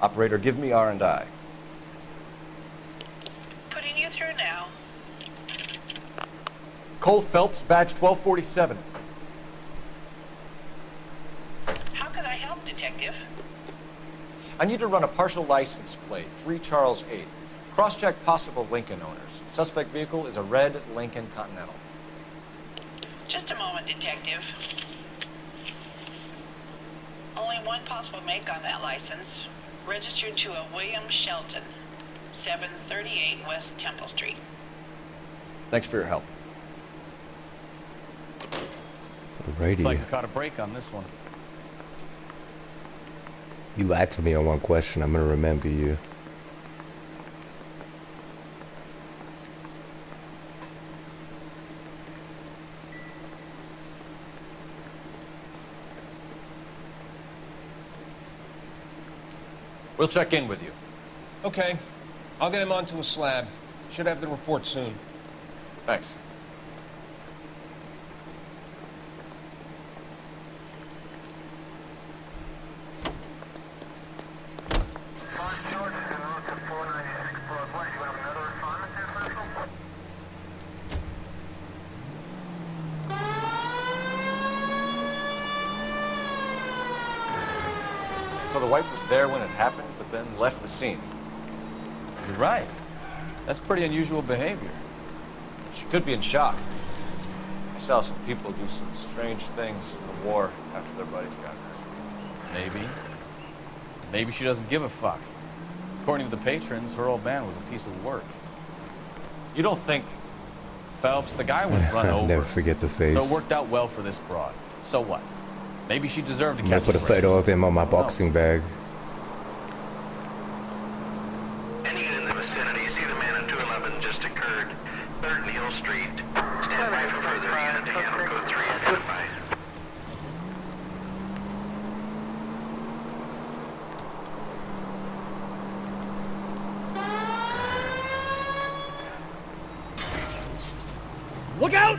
Operator, give me R&I.
Putting you through now.
Cole Phelps, badge 1247.
How can I help, Detective?
I need to run a partial license plate, 3 Charles 8. Cross-check possible Lincoln owners. Suspect vehicle is a red Lincoln Continental.
Just a moment, Detective. Only one possible make on that license. Registered to a William Shelton, 738 West Temple Street.
Thanks for your help.
Alrighty.
Looks like we caught a break on this one.
You lied to me on one question. I'm gonna remember you.
We'll check in with you.
Okay. I'll get him onto a slab. Should have the report soon.
Thanks. So the wife was there when it happened, but then left the scene.
You're right. That's pretty unusual behavior.
She could be in shock. I saw some people do some strange things in the war after their buddies got hurt.
Maybe. Maybe she doesn't give a fuck. According to the patrons, her old man was a piece of work.
You don't think...
Phelps, the guy was run over.
Never forget the face.
So it worked out well for this broad. So what? Maybe she deserved to
I'm gonna
catch
put a
the break.
photo of him on my boxing bag.
Any unit in the vicinity, see the man on 211 just occurred. 3rd Neal Street. Stand by for further unit to handle code 3 identified.
Look out!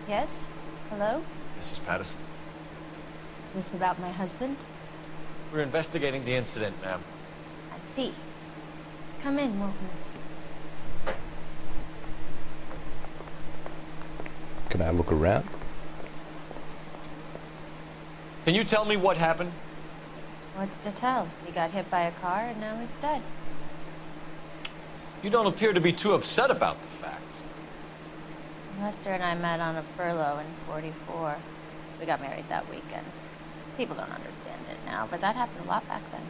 Yes? Hello?
Mrs. Patterson.
Is this about my husband?
We're investigating the incident, ma'am.
I see. Come in, Wilton.
Can I look around?
Can you tell me what happened?
What's to tell? He got hit by a car and now he's dead.
You don't appear to be too upset about the fact.
Lester and I met on a furlough in '44. We got married that weekend. People don't understand it now, but that happened a lot back then.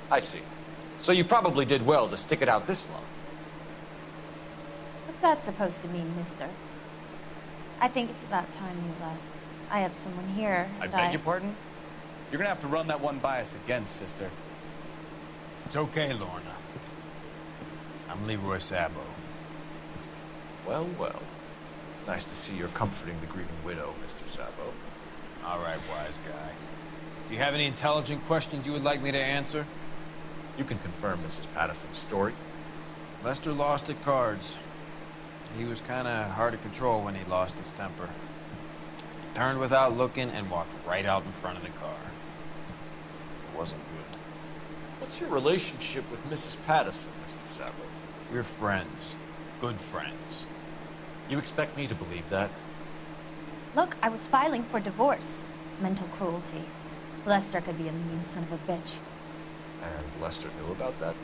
I see. So you probably did well to stick it out this long.
What's that supposed to mean, mister? I think it's about time you left. I have someone here.
I beg your pardon? You're gonna have to run that one by us again, sister.
It's okay, Lorna. I'm Leroy Sabo.
Well, well. Nice to see you're comforting the grieving widow, Mr. Sabo.
All right, wise guy. Do you have any intelligent questions you would like me to answer?
You can confirm Mrs. Patterson's story.
Lester lost at cards. He was kind of hard to control when he lost his temper. Turned without looking and walked right out in front of the car. It wasn't good.
What's your relationship with Mrs. Patterson, Mr. Sabo?
We're friends. Good friends.
You expect me to believe that?
Look, I was filing for divorce. Mental cruelty. Lester could be a mean son of a bitch.
And Lester knew about that?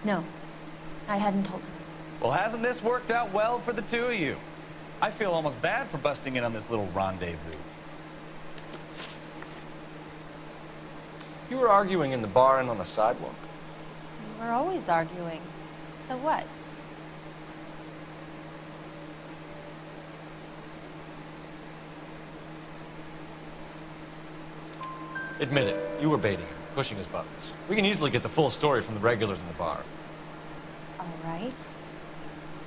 No, I hadn't told him.
Well, hasn't this worked out well for the two of you? I feel almost bad for busting in on this little rendezvous.
You were arguing in the bar and on the sidewalk.
We're always arguing. So what?
Admit it, you were baiting him, pushing his buttons. We can easily get the full story from the regulars in the bar.
All right.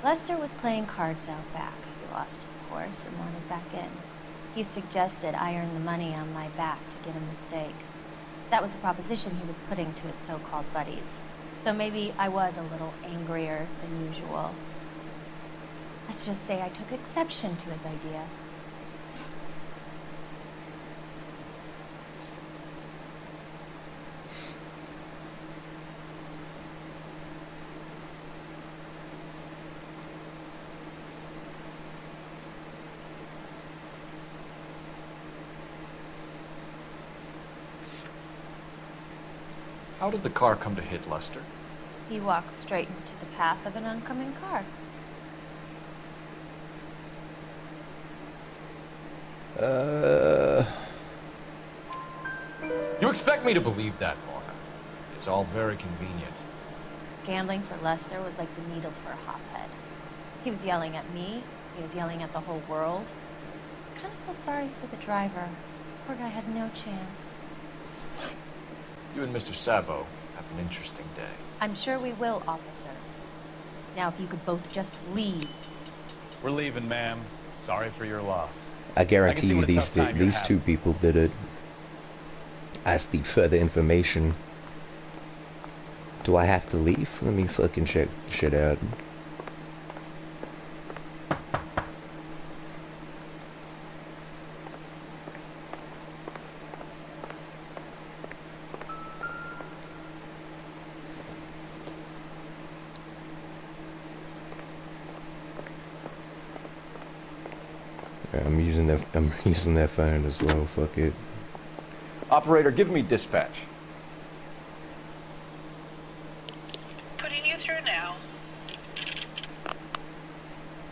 Lester was playing cards out back. He lost, of course, and wanted back in. He suggested I earn the money on my back to get him the stake. That was the proposition he was putting to his so-called buddies. So maybe I was a little angrier than usual. Let's just say I took exception to his idea.
How did the car come to hit Lester?
He walked straight into the path of an oncoming car.
You expect me to believe that, Lorna? It's all very convenient.
Gambling for Lester was like the needle for a hothead. He was yelling at me. He was yelling at the whole world. I kind of felt sorry for the driver. Poor guy had no chance.
You and Mr. Sabo have an interesting day.
I'm sure we will, officer. Now, if you could both just leave.
We're leaving, ma'am. Sorry for your loss.
I guarantee you these two people did it. As the further information. Do I have to leave? Let me fucking check shit out. I'm using their phone as well, fuck it.
Operator, give me dispatch.
Putting you through now.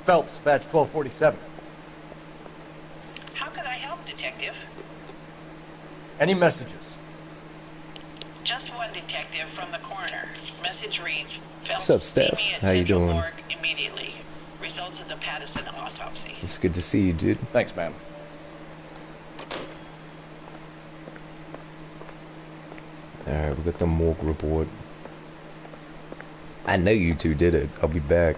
Phelps, badge 1247.
How can I help, Detective?
Any messages?
Just one detective from the coroner. Message reads,
What's up, Steph? How you doing?
Morgue immediately. Results of the Patterson autopsy.
It's good to see you, dude.
Thanks, ma'am.
Alright, we got the morgue report. I know you two did it. I'll be back.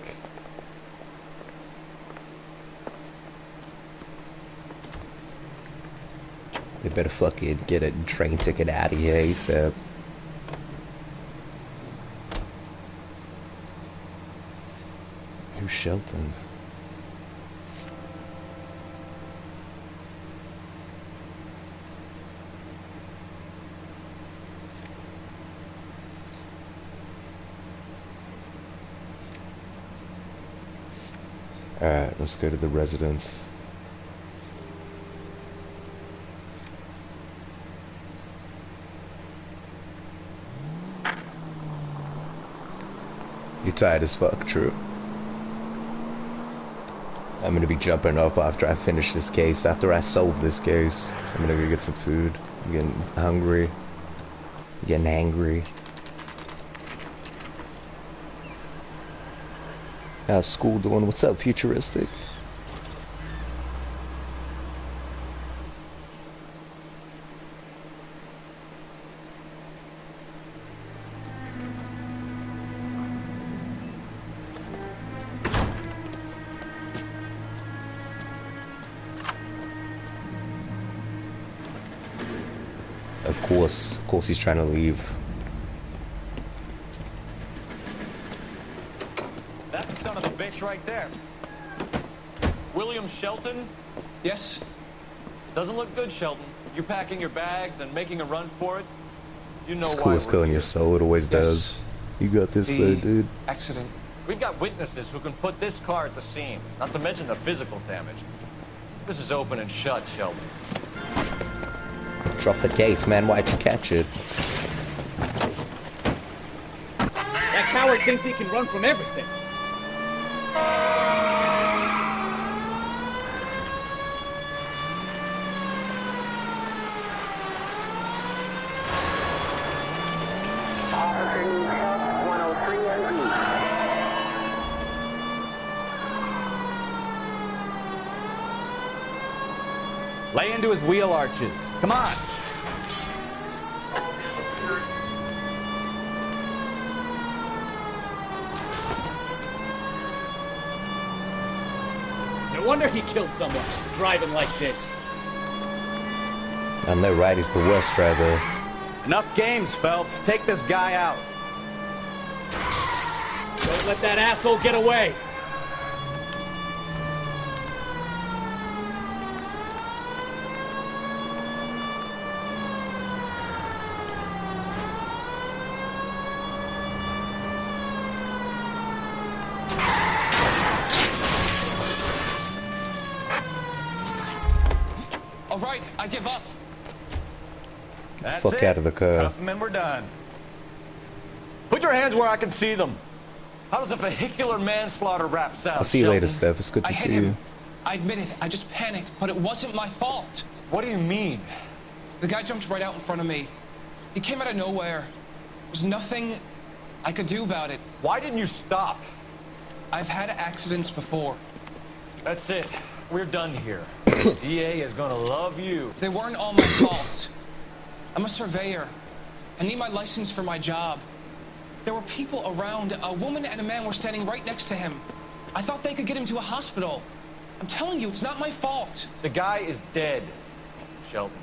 They better fucking get a train ticket out of here ASAP. Who's Shelton? Alright, let's go to the residence. You're tired as fuck, true. I'm gonna be jumping up after I finish this case, after I solve this case. I'm gonna go get some food. I'm getting hungry. I'm getting angry. How's school doing? What's up, Futuristic? Of course he's trying to leave.
That's the son of a bitch right there. William Shelton?
Yes?
Doesn't look good, Shelton. You're packing your bags and making a run for it. You know
It's
why
cool as
we're
killing
here.
your soul, it always does. You got this though, dude.
Accident.
We've got witnesses who can put this car at the scene, not to mention the physical damage. This is open and shut, Shelton.
Drop the case, man. Why'd you catch it?
That coward thinks he can run from everything.
Officer needs help, 103 and east.
Lay into his wheel arches. Come on.
No wonder he killed someone, driving like this.
I know, right? He's the worst driver.
Enough games, Phelps. Take this guy out.
Don't let that asshole get away.
All right, I give up.
That's
Fuck
it.
out of the car.
Cuff 'em and we're done. Put your hands where I can see them. How does a vehicular manslaughter rap sound?
I'll see you
Shelton?
later, Steph. It's good to
I
see
hit him.
you.
I admit it. I just panicked, but it wasn't my fault.
What do you mean?
The guy jumped right out in front of me. He came out of nowhere. There's nothing I could do about it.
Why didn't you stop?
I've had accidents before.
That's it. We're done here. DA is gonna love you.
They weren't all my fault. I'm a surveyor. I need my license for my job. There were people around. A woman and a man were standing right next to him. I thought they could get him to a hospital. I'm telling you, it's not my fault.
The guy is dead, Shelton.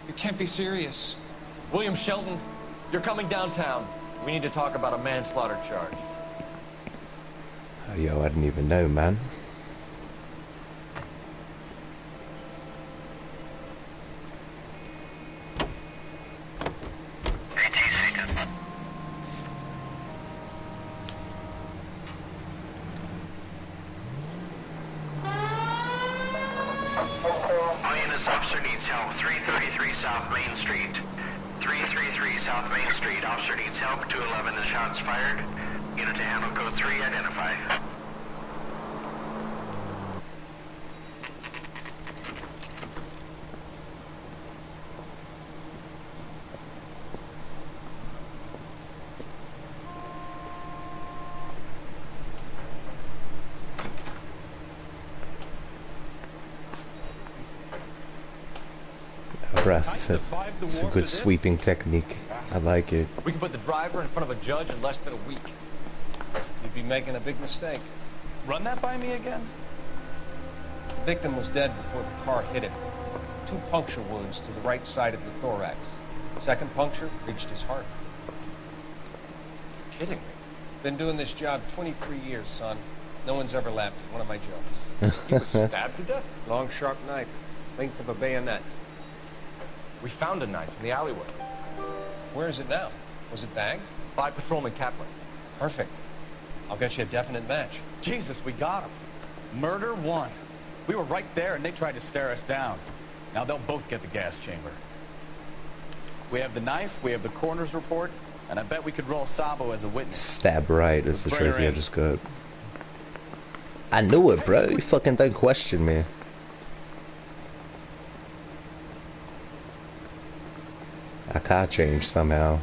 You can't be serious.
William Shelton, you're coming downtown. We need to talk about a manslaughter charge.
Oh, yo, I didn't even know, man.
Officer needs help, 333 South Main Street. 333 South Main Street. Officer needs help, 211 and shots fired. Unit to handle code 3, identify.
Alright, it's a good sweeping technique. I like it.
We can put the driver in front of a judge in less than a week.
You'd be making a big mistake.
Run that by me again?
The victim was dead before the car hit him. 2 puncture wounds to the right side of the thorax. Second puncture reached his heart.
You're kidding me.
Been doing this job 23 years, son. No one's ever laughed at one of my jokes.
He was stabbed to death?
Long, sharp knife. Length of a bayonet.
We found a knife in the alleyway.
Where is it now? Was it bagged?
By Patrolman Kaplan.
Perfect. I'll get you a definite match.
Jesus, we got him.
Murder one. We were right there and they tried to stare us down. Now they'll both get the gas chamber. We have the knife, we have the coroner's report, and I bet we could roll Sabo as a witness.
Stab right is the trophy I just got. I knew it, bro. You fucking don't question me. I can't change somehow.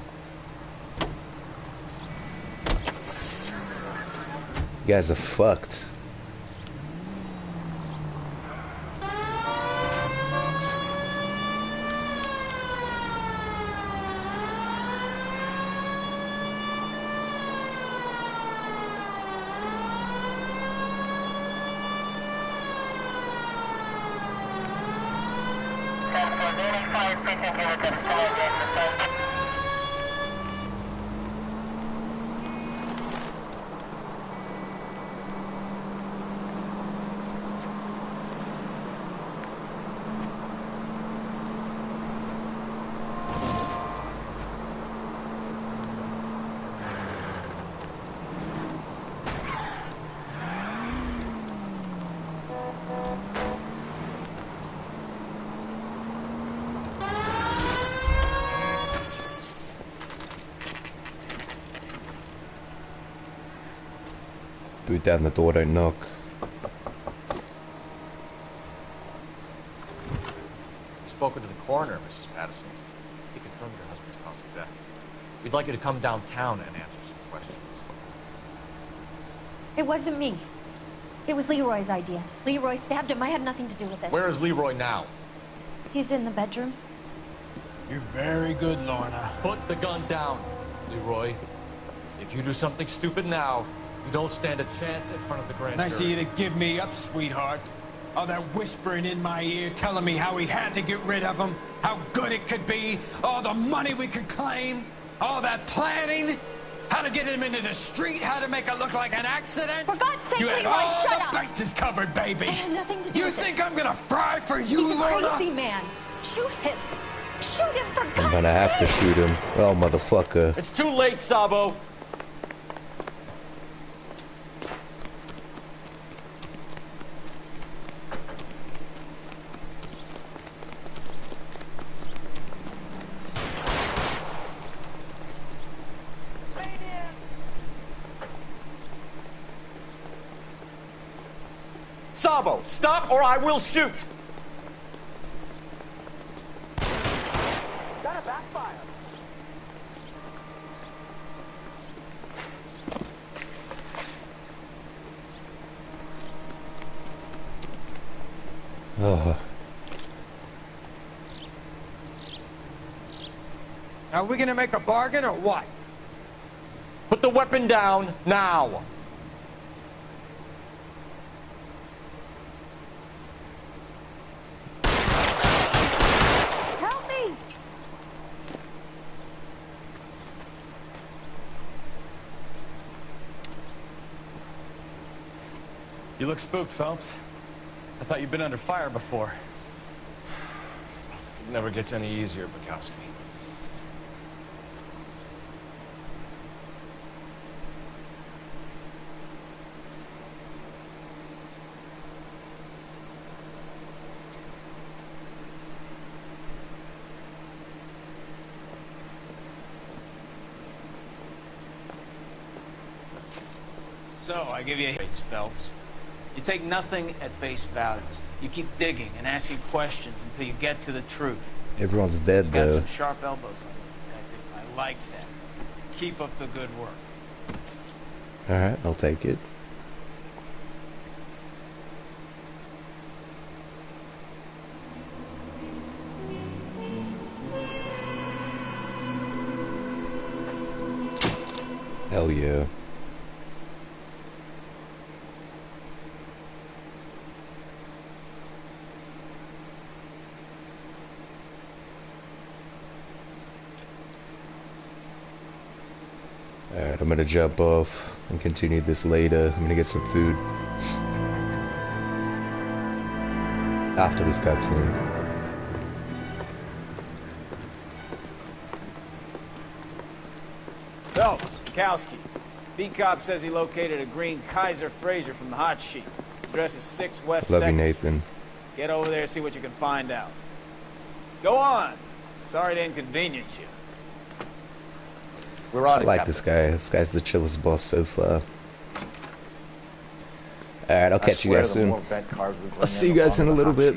You guys are fucked. Boot down the door, don't knock.
Spoken to the coroner, Mrs. Patterson. He confirmed your husband's cause of death. We'd like you to come downtown and answer some questions.
It wasn't me. It was Leroy's idea. Leroy stabbed him. I had nothing to do with it.
Where is Leroy now?
He's in the bedroom.
You're very good, Lorna.
Put the gun down, Leroy. If you do something stupid now, you don't stand a chance in front of the grand jury.
Nice of you to give me up, sweetheart. All that whispering in my ear, telling me how we had to get rid of him, how good it could be, all the money we could claim, all that planning, how to get him into the street, how to make it look like an accident.
For God's sake,
you had
Leroy,
all
shut
the
up!
bases covered, baby.
I had nothing to do
you
with it.
You think I'm gonna fry for you,
He's
Lorna?
a crazy man. Shoot him. Shoot him, for God's sake.
I'm gonna have to shoot him. Oh, motherfucker.
It's too late, Sabo. Sabo, stop or I will shoot!
Gotta backfire.
Oh.
Are we gonna make a bargain or what?
Put the weapon down now!
Help me!
You look spooked, Phelps. I thought you'd been under fire before.
It never gets any easier, Bukowski.
So, I give you a hits, Phelps. You take nothing at face value. You keep digging and asking questions until you get to the truth.
Everyone's dead,
You got
though.
some sharp elbows on you, detective. I like that. Keep up the good work.
Alright, I'll take it. Hell yeah. Alright, I'm gonna jump off and continue this later. I'm gonna get some food after this cutscene.
Phelps, Bukowski. B-Cop says he located a green Kaiser Fraser from the hot sheet. Address is 6 West
Love you,
2nd
Nathan.
Get over there and see what you can find out. Go on. Sorry to inconvenience you.
We're on
I
it,
like
Captain.
this guy. This guy's the chillest boss so far. Alright, I'll catch you guys soon. I'll see you guys in a little bit.